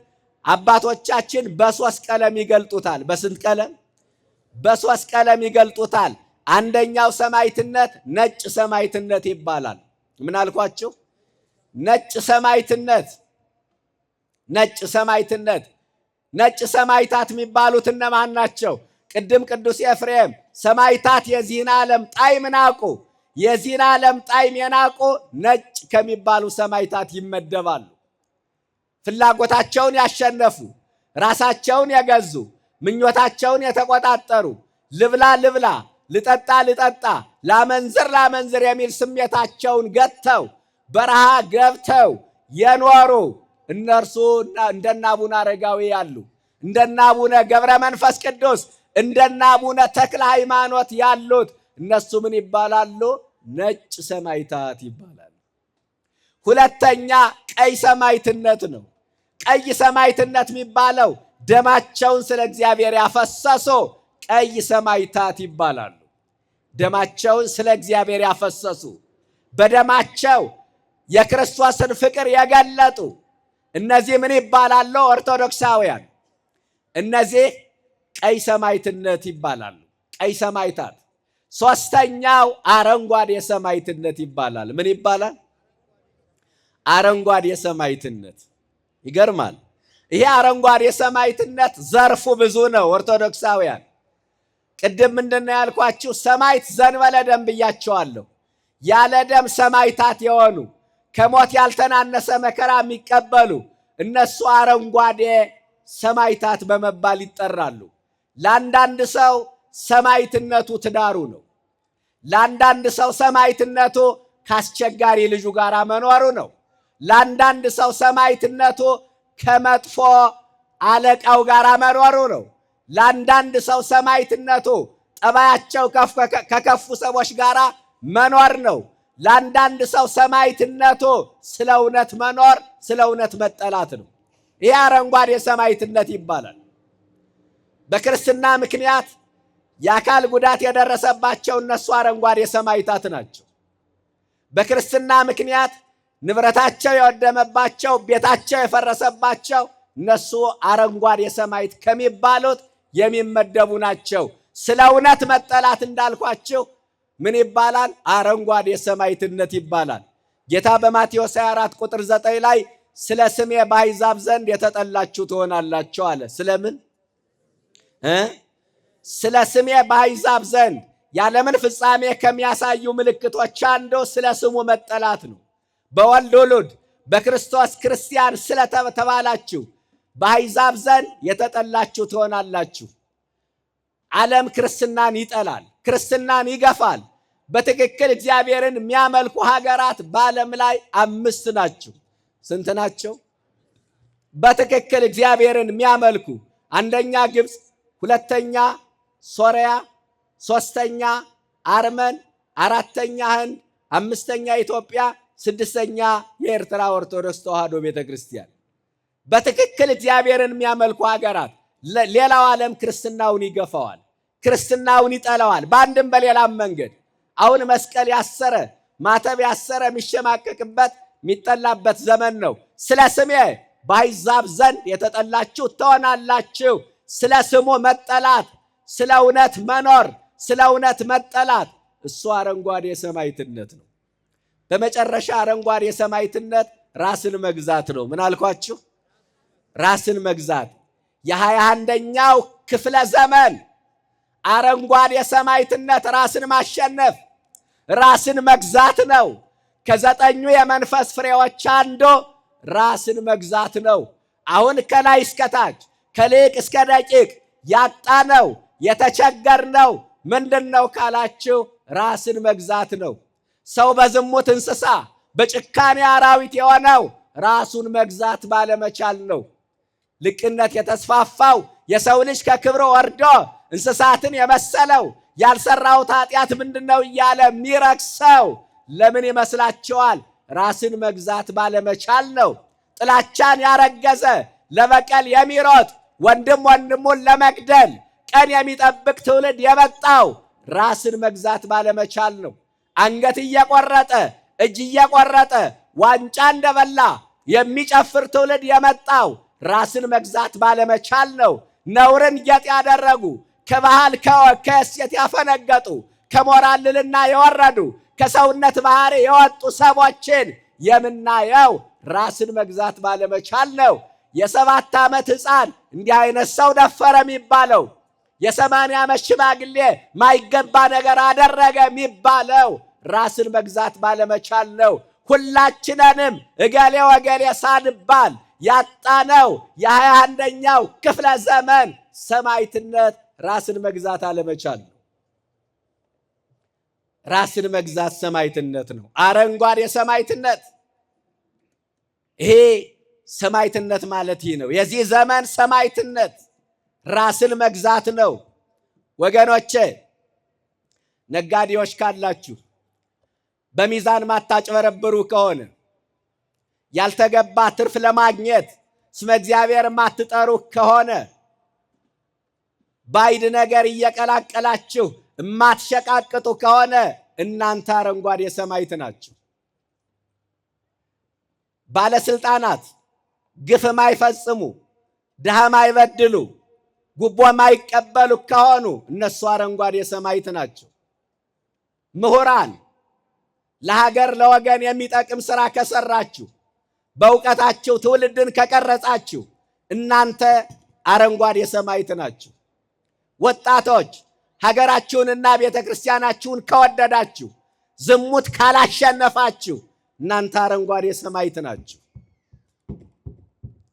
አባቶቻችን በሶስት ቀለም ይገልጡታል። በስንት ቀለም? በሶስት ቀለም ይገልጡታል። አንደኛው ሰማዕትነት ነጭ ሰማዕትነት ይባላል። ምን አልኳችሁ? ነጭ ሰማዕትነት። ነጭ ሰማዕትነት ነጭ ሰማዕታት የሚባሉት እነማን ናቸው? ቅድም ቅዱስ ኤፍሬም ሰማዕታት የዚህን ዓለም ጣዕም ናቁ፣ የዚህን ዓለም ጣዕም የናቁ ነጭ ከሚባሉ ሰማዕታት ይመደባሉ። ፍላጎታቸውን ያሸነፉ፣ ራሳቸውን የገዙ፣ ምኞታቸውን የተቆጣጠሩ፣ ልብላ ልብላ፣ ልጠጣ ልጠጣ፣ ላመንዝር ላመንዝር የሚል ስሜታቸውን ገተው በረሃ ገብተው የኖሩ እነርሱ እንደነ አቡነ አረጋዊ ያሉ፣ እንደነ አቡነ ገብረ መንፈስ ቅዱስ፣ እንደነ አቡነ ተክለ ሃይማኖት ያሉት እነሱ ምን ይባላሉ? ነጭ ሰማዕታት ይባላሉ። ሁለተኛ ቀይ ሰማዕትነት ነው። ቀይ ሰማዕትነት የሚባለው ደማቸውን ስለ እግዚአብሔር ያፈሰሱ ቀይ ሰማዕታት ይባላሉ። ደማቸውን ስለ እግዚአብሔር ያፈሰሱ፣ በደማቸው የክርስቶስን ፍቅር የገለጡ እነዚህ ምን ይባላሉ? ኦርቶዶክሳውያን። እነዚህ ቀይ ሰማዕትነት ይባላሉ። ቀይ ሰማዕታት። ሶስተኛው አረንጓዴ ሰማዕትነት ይባላል። ምን ይባላል? አረንጓዴ ሰማዕትነት። ይገርማል። ይሄ አረንጓዴ ሰማዕትነት ዘርፉ ብዙ ነው። ኦርቶዶክሳውያን ቅድም ምንድነው ያልኳችሁ? ሰማዕት ዘንበለ ደም ብያቸዋለሁ። ያለ ደም ሰማዕታት የሆኑ ከሞት ያልተናነሰ መከራ የሚቀበሉ እነሱ አረንጓዴ ሰማዕታት በመባል ይጠራሉ። ለአንዳንድ ሰው ሰማዕትነቱ ትዳሩ ነው። ለአንዳንድ ሰው ሰማዕትነቱ ከአስቸጋሪ ልጁ ጋር መኖሩ ነው። ለአንዳንድ ሰው ሰማዕትነቱ ከመጥፎ አለቃው ጋር መኖሩ ነው። ለአንዳንድ ሰው ሰማዕትነቱ ጠባያቸው ከከፉ ሰዎች ጋር መኖር ነው። ለአንዳንድ ሰው ሰማዕትነቱ ስለ እውነት መኖር፣ ስለ እውነት መጠላት ነው። ይህ አረንጓዴ ሰማዕትነት ይባላል። በክርስትና ምክንያት የአካል ጉዳት የደረሰባቸው እነሱ አረንጓዴ ሰማዕታት ናቸው። በክርስትና ምክንያት ንብረታቸው የወደመባቸው፣ ቤታቸው የፈረሰባቸው እነሱ አረንጓዴ ሰማዕት ከሚባሉት የሚመደቡ ናቸው። ስለ እውነት መጠላት እንዳልኳቸው ምን ይባላል? አረንጓዴ ሰማዕትነት ይባላል። ጌታ በማቴዎስ 24 ቁጥር 9 ላይ ስለ ስሜ በአሕዛብ ዘንድ የተጠላችሁ ትሆናላችሁ አለ። ስለምን? ስለ ስሜ በአሕዛብ ዘንድ ያለምን ፍጻሜ ከሚያሳዩ ምልክቶች አንዱ ስለ ስሙ መጠላት ነው። በወልድ ውሉድ በክርስቶስ ክርስቲያን ስለተባላችሁ በአሕዛብ ዘንድ የተጠላችሁ ትሆናላችሁ። ዓለም ክርስትናን ይጠላል፣ ክርስትናን ይገፋል። በትክክል እግዚአብሔርን የሚያመልኩ ሀገራት በዓለም ላይ 5 ናቸው። ስንት ናቸው? በትክክል እግዚአብሔርን የሚያመልኩ አንደኛ ግብፅ፣ ሁለተኛ ሶሪያ፣ ሶስተኛ አርመን፣ አራተኛ ህንድ፣ አምስተኛ ኢትዮጵያ፣ ስድስተኛ የኤርትራ ኦርቶዶክስ ተዋሕዶ ቤተክርስቲያን። በትክክል እግዚአብሔርን የሚያመልኩ ሀገራት። ሌላው ዓለም ክርስትናውን ይገፋዋል፣ ክርስትናውን ይጠላዋል በአንድም በሌላም መንገድ። አሁን መስቀል ያሰረ ማተብ ያሰረ የሚሸማቀቅበት የሚጠላበት ዘመን ነው። ስለ ስሜ በአሕዛብ ዘንድ የተጠላችሁ ትሆናላችሁ። ስለ ስሙ መጠላት፣ ስለ እውነት መኖር፣ ስለ እውነት መጠላት እሱ አረንጓዴ ሰማዕትነት ነው። በመጨረሻ አረንጓዴ ሰማዕትነት ራስን መግዛት ነው። ምን አልኳችሁ? ራስን መግዛት። የ21ኛው ክፍለ ዘመን አረንጓዴ ሰማዕትነት ራስን ማሸነፍ፣ ራስን መግዛት ነው። ከ9 የመንፈስ ፍሬዎች አንዱ ራስን መግዛት ነው። አሁን ከላይ እስከታች ከሊቅ እስከ ደቂቅ ያጣነው የተቸገርነው ምንድነው ካላችሁ ራስን መግዛት ነው። ሰው በዝሙት እንስሳ በጭካኔ አራዊት የሆነው ራሱን መግዛት ባለመቻል ነው። ልቅነት የተስፋፋው የሰው ልጅ ከክብሩ ወርዶ እንስሳትን የመሰለው ያልሰራው ኃጢአት ምንድነው እያለ የሚረክሰው ለምን ይመስላችኋል? ራስን መግዛት ባለመቻል ነው። ጥላቻን ያረገዘ ለበቀል የሚሮጥ ወንድም ወንድሙን ለመግደል ቀን የሚጠብቅ ትውልድ የመጣው ራስን መግዛት ባለመቻል ነው። አንገት እየቆረጠ እጅ እየቆረጠ ዋንጫ እንደበላ የሚጨፍር ትውልድ የመጣው ራስን መግዛት ባለመቻል ነው። ነውርን ጌጥ ያደረጉ ከባህል ከእሴት ያፈነገጡ ከሞራል ልዕልና የወረዱ ከሰውነት ባህሪ የወጡ ሰዎችን የምናየው ራስን መግዛት ባለመቻል ነው። የ7 ዓመት ሕፃን እንዲህ አይነት ሰው ደፈረ የሚባለው፣ የ80 ዓመት ሽማግሌ ማይገባ ነገር አደረገ የሚባለው ራስን መግዛት ባለመቻል ነው። ሁላችንንም እገሌ ወገሌ ሳንባል ያጣነው የ21ኛው ክፍለ ዘመን ሰማዕትነት ራስን መግዛት አለመቻል ነው። ራስን መግዛት ሰማዕትነት ነው። አረንጓዴ ሰማዕትነት። ይሄ ሰማዕትነት ማለት ይህ ነው። የዚህ ዘመን ሰማዕትነት ራስን መግዛት ነው። ወገኖቼ ነጋዴዎች ካላችሁ በሚዛን ማታጭበረብሩ ከሆነ ያልተገባ ትርፍ ለማግኘት ስመ እግዚአብሔር ማትጠሩ ከሆነ ባይድ ነገር እየቀላቀላችሁ ማትሸቃቅጡ ከሆነ እናንተ አረንጓዴ ሰማዕት ናችሁ። ባለስልጣናት ግፍ ማይፈጽሙ፣ ድሃ ማይበድሉ፣ ጉቦ ማይቀበሉ ከሆኑ እነሱ አረንጓዴ ሰማዕት ናቸው። ምሁራን ለሀገር ለወገን የሚጠቅም ስራ ከሰራችሁ፣ በእውቀታችሁ ትውልድን ከቀረጻችሁ እናንተ አረንጓዴ ሰማዕት ናችሁ። ወጣቶች ሀገራችሁንና ቤተክርስቲያናችሁን ከወደዳችሁ፣ ዝሙት ካላሸነፋችሁ እናንተ አረንጓዴ ሰማዕት ናችሁ።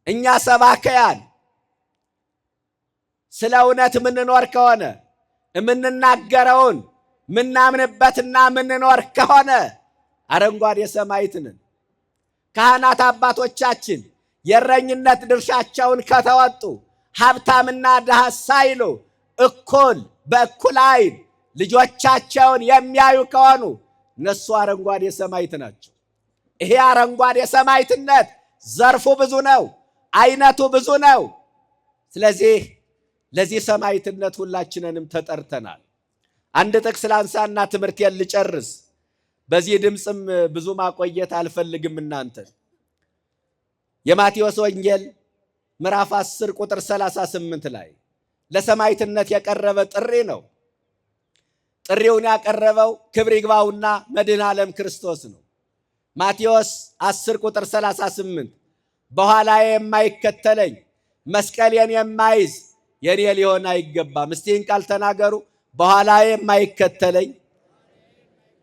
እኛ ሰባከያን ስለ እውነት ምንኖር ከሆነ የምንናገረውን ምናምንበትና ምንኖር ከሆነ አረንጓዴ ሰማዕት ነን። ካህናት አባቶቻችን የእረኝነት ድርሻቸውን ከተወጡ ሀብታምና ድሃ ሳይሉ እኩል በእኩል ዓይን ልጆቻቸውን የሚያዩ ከሆኑ እነሱ አረንጓዴ ሰማዕት ናቸው። ይሄ አረንጓዴ ሰማዕትነት ዘርፉ ብዙ ነው፣ አይነቱ ብዙ ነው። ስለዚህ ለዚህ ሰማዕትነት ሁላችንንም ተጠርተናል። አንድ ጥቅስ ላንሳና ትምህርቴን ልጨርስ። በዚህ ድምፅም ብዙ ማቆየት አልፈልግም እናንተን። የማቴዎስ ወንጌል ምዕራፍ 10 ቁጥር 38 ላይ ለሰማዕትነት የቀረበ ጥሪ ነው። ጥሪውን ያቀረበው ክብር ይግባውና መድኃኔ ዓለም ክርስቶስ ነው። ማቴዎስ 10 ቁጥር 38 በኋላዬ የማይከተለኝ መስቀሌን የማይዝ የኔ ሊሆን አይገባም። እስቲ ይህን ቃል ተናገሩ። በኋላዬ የማይከተለኝ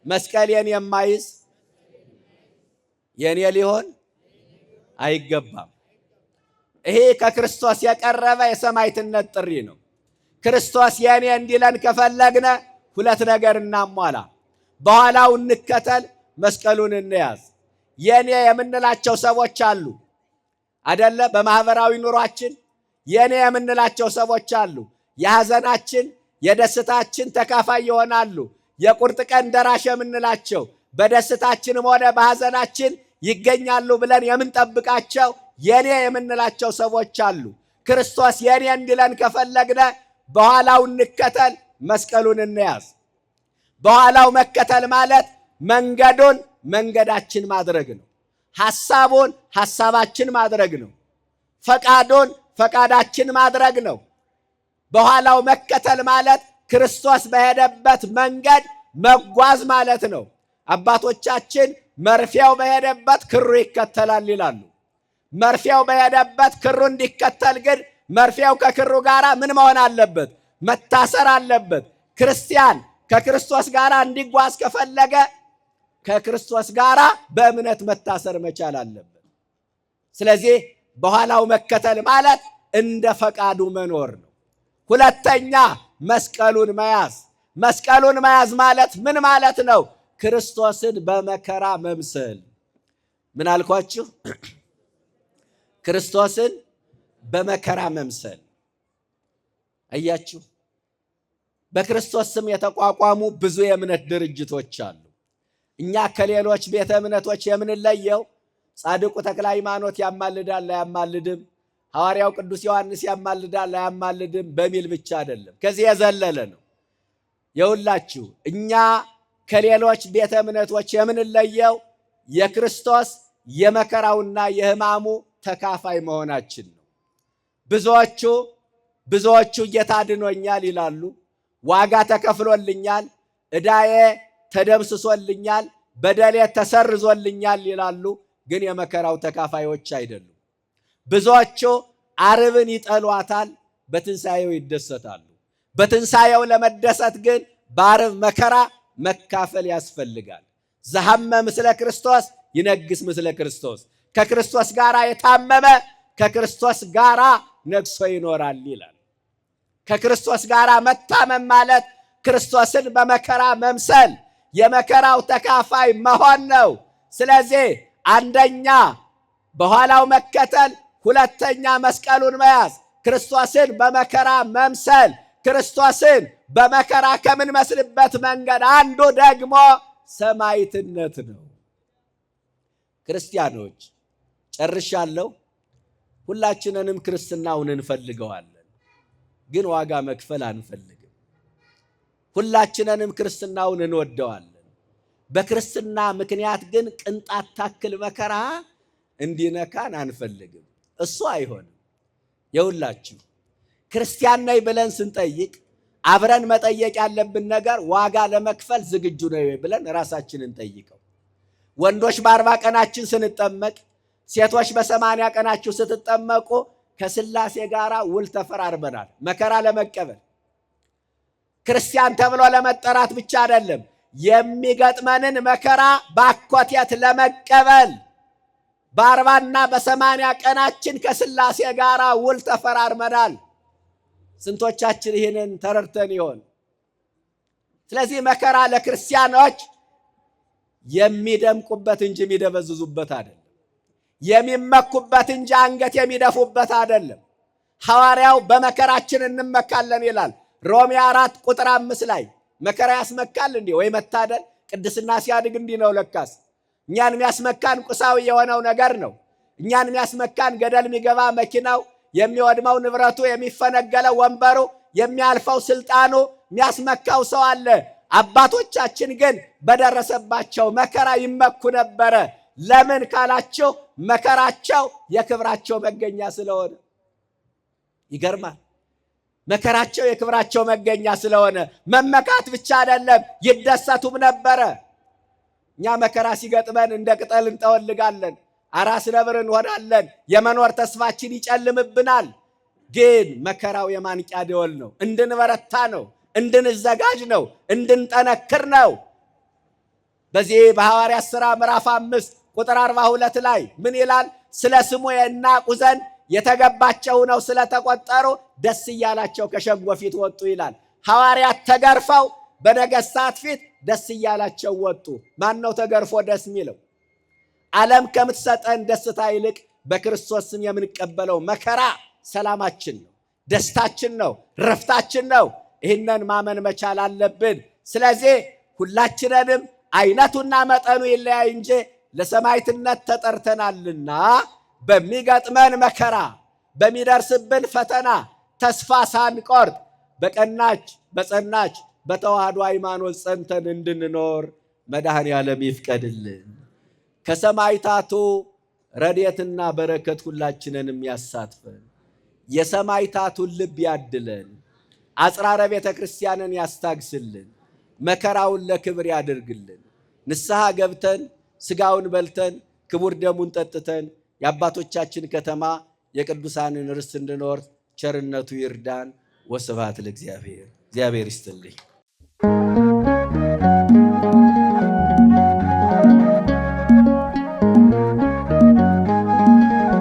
መስቀሌን የማይዝ የኔ ሊሆን አይገባም። ይሄ ከክርስቶስ የቀረበ የሰማዕትነት ጥሪ ነው። ክርስቶስ የኔ እንዲለን ከፈለግነ ሁለት ነገር እናሟላ። በኋላው እንከተል፣ መስቀሉን እንያዝ። የኔ የምንላቸው ሰዎች አሉ አይደለ? በማህበራዊ ኑሯችን የኔ የምንላቸው ሰዎች አሉ። የሐዘናችን የደስታችን ተካፋይ ይሆናሉ። የቁርጥ ቀን ደራሽ የምንላቸው በደስታችንም ሆነ በሐዘናችን ይገኛሉ ብለን የምንጠብቃቸው የኔ የምንላቸው ሰዎች አሉ። ክርስቶስ የኔ እንዲለን ከፈለግነ በኋላው እንከተል፣ መስቀሉን እንያዝ። በኋላው መከተል ማለት መንገዱን መንገዳችን ማድረግ ነው። ሐሳቡን ሐሳባችን ማድረግ ነው። ፈቃዱን ፈቃዳችን ማድረግ ነው። በኋላው መከተል ማለት ክርስቶስ በሄደበት መንገድ መጓዝ ማለት ነው። አባቶቻችን መርፌው በሄደበት ክሩ ይከተላል ይላሉ። መርፌው በሄደበት ክሩ እንዲከተል ግን መርፌው ከክሩ ጋር ምን መሆን አለበት? መታሰር አለበት። ክርስቲያን ከክርስቶስ ጋር እንዲጓዝ ከፈለገ ከክርስቶስ ጋር በእምነት መታሰር መቻል አለበት። ስለዚህ በኋላው መከተል ማለት እንደ ፈቃዱ መኖር ነው። ሁለተኛ መስቀሉን መያዝ። መስቀሉን መያዝ ማለት ምን ማለት ነው? ክርስቶስን በመከራ መምሰል። ምን አልኳችሁ? ክርስቶስን በመከራ መምሰል። አያችሁ፣ በክርስቶስ ስም የተቋቋሙ ብዙ የእምነት ድርጅቶች አሉ። እኛ ከሌሎች ቤተ እምነቶች የምንለየው ጻድቁ ተክለ ሃይማኖት ያማልዳል አያማልድም፣ ሐዋርያው ቅዱስ ዮሐንስ ያማልዳል አያማልድም በሚል ብቻ አይደለም። ከዚህ የዘለለ ነው። የሁላችሁ እኛ ከሌሎች ቤተ እምነቶች የምንለየው የክርስቶስ የመከራውና የሕማሙ ተካፋይ መሆናችን ነው። ብዙዎቹ ጌታ አድኖኛል ይላሉ። ዋጋ ተከፍሎልኛል፣ ዕዳዬ ተደምስሶልኛል፣ በደሌ ተሰርዞልኛል ይላሉ። ግን የመከራው ተካፋዮች አይደሉም። ብዙዎቹ ዓርብን ይጠሏታል፣ በትንሣኤው ይደሰታሉ። በትንሣኤው ለመደሰት ግን በዓርብ መከራ መካፈል ያስፈልጋል። ዘሐመ ምስለ ክርስቶስ ይነግስ ምስለ ክርስቶስ። ከክርስቶስ ጋር የታመመ ከክርስቶስ ጋር ነግሶ ይኖራል ይላል። ከክርስቶስ ጋር መታመም ማለት ክርስቶስን በመከራ መምሰል፣ የመከራው ተካፋይ መሆን ነው። ስለዚህ አንደኛ በኋላው መከተል፣ ሁለተኛ መስቀሉን መያዝ፣ ክርስቶስን በመከራ መምሰል። ክርስቶስን በመከራ ከምንመስልበት መንገድ አንዱ ደግሞ ሰማዕትነት ነው። ክርስቲያኖች ጨርሻለሁ። ሁላችንንም ክርስትናውን እንፈልገዋለን፣ ግን ዋጋ መክፈል አንፈልግም። ሁላችንንም ክርስትናውን እንወደዋለን። በክርስትና ምክንያት ግን ቅንጣት ታክል መከራ እንዲነካን አንፈልግም። እሱ አይሆንም። የሁላችሁ ክርስቲያን ነኝ ብለን ስንጠይቅ አብረን መጠየቅ ያለብን ነገር ዋጋ ለመክፈል ዝግጁ ነው ብለን ራሳችንን ጠይቀው። ወንዶች በ40 ቀናችን ስንጠመቅ፣ ሴቶች በ80 ቀናችሁ ስትጠመቁ ከሥላሴ ጋር ውል ተፈራርመናል። መከራ ለመቀበል ክርስቲያን ተብሎ ለመጠራት ብቻ አይደለም፣ የሚገጥመንን መከራ ባኮቴት ለመቀበል በ40ና በ80 ቀናችን ከሥላሴ ጋር ውል ተፈራርመናል። ስንቶቻችን ይህንን ተረድተን ይሆን? ስለዚህ መከራ ለክርስቲያኖች የሚደምቁበት እንጂ የሚደበዝዙበት አይደለም። የሚመኩበት እንጂ አንገት የሚደፉበት አይደለም። ሐዋርያው በመከራችን እንመካለን ይላል። ሮሜ 4 ቁጥር 5 ላይ መከራ ያስመካል እንዴ? ወይ መታደል! ቅድስና ሲያድግ እንዲህ ነው ለካስ። እኛን የሚያስመካን ቁሳዊ የሆነው ነገር ነው። እኛን የሚያስመካን ገደል የሚገባ መኪናው፣ የሚወድመው ንብረቱ፣ የሚፈነገለው ወንበሩ፣ የሚያልፈው ስልጣኑ የሚያስመካው ሰው አለ። አባቶቻችን ግን በደረሰባቸው መከራ ይመኩ ነበረ። ለምን ካላቸው መከራቸው የክብራቸው መገኛ ስለሆነ። ይገርማል። መከራቸው የክብራቸው መገኛ ስለሆነ መመካት ብቻ አይደለም፣ ይደሰቱም ነበረ። እኛ መከራ ሲገጥመን እንደ ቅጠል እንጠወልጋለን፣ አራስ ነብር እንሆናለን፣ የመኖር ተስፋችን ይጨልምብናል። ግን መከራው የማንቂያ ደወል ነው። እንድንበረታ ነው፣ እንድንዘጋጅ ነው፣ እንድንጠነክር ነው። በዚህ በሐዋርያት ሥራ ምዕራፍ 5 ቁጥር 42 ላይ ምን ይላል? ስለ ስሙ የናቁ ዘንድ የተገባቸው ነው ስለተቆጠሩ ደስ እያላቸው ከሸንጎ ፊት ወጡ ይላል። ሐዋርያት ተገርፈው በነገሥታት ፊት ደስ እያላቸው ወጡ። ማን ነው ተገርፎ ደስ የሚለው? ዓለም ከምትሰጠን ደስታ ይልቅ በክርስቶስ ስም የምንቀበለው መከራ ሰላማችን ነው፣ ደስታችን ነው፣ ረፍታችን ነው። ይህንን ማመን መቻል አለብን። ስለዚህ ሁላችንንም አይነቱና መጠኑ ይለያይ እንጂ ለሰማዕትነት ተጠርተናልና በሚገጥመን መከራ በሚደርስብን ፈተና ተስፋ ሳንቆርጥ በቀናች በጸናች በተዋህዶ ሃይማኖት ጸንተን እንድንኖር መድኃኔዓለም ይፍቀድልን። ከሰማዕታቱ ረድኤትና በረከት ሁላችንንም ያሳትፈን። የሰማዕታቱን ልብ ያድለን። አጽራረ ቤተ ክርስቲያንን ያስታግስልን። መከራውን ለክብር ያድርግልን። ንስሐ ገብተን ሥጋውን በልተን ክቡር ደሙን ጠጥተን የአባቶቻችን ከተማ የቅዱሳንን ርስት እንድንወርስ ቸርነቱ ይርዳን። ወስብሐት ለእግዚአብሔር። እግዚአብሔር ይስጥልኝ።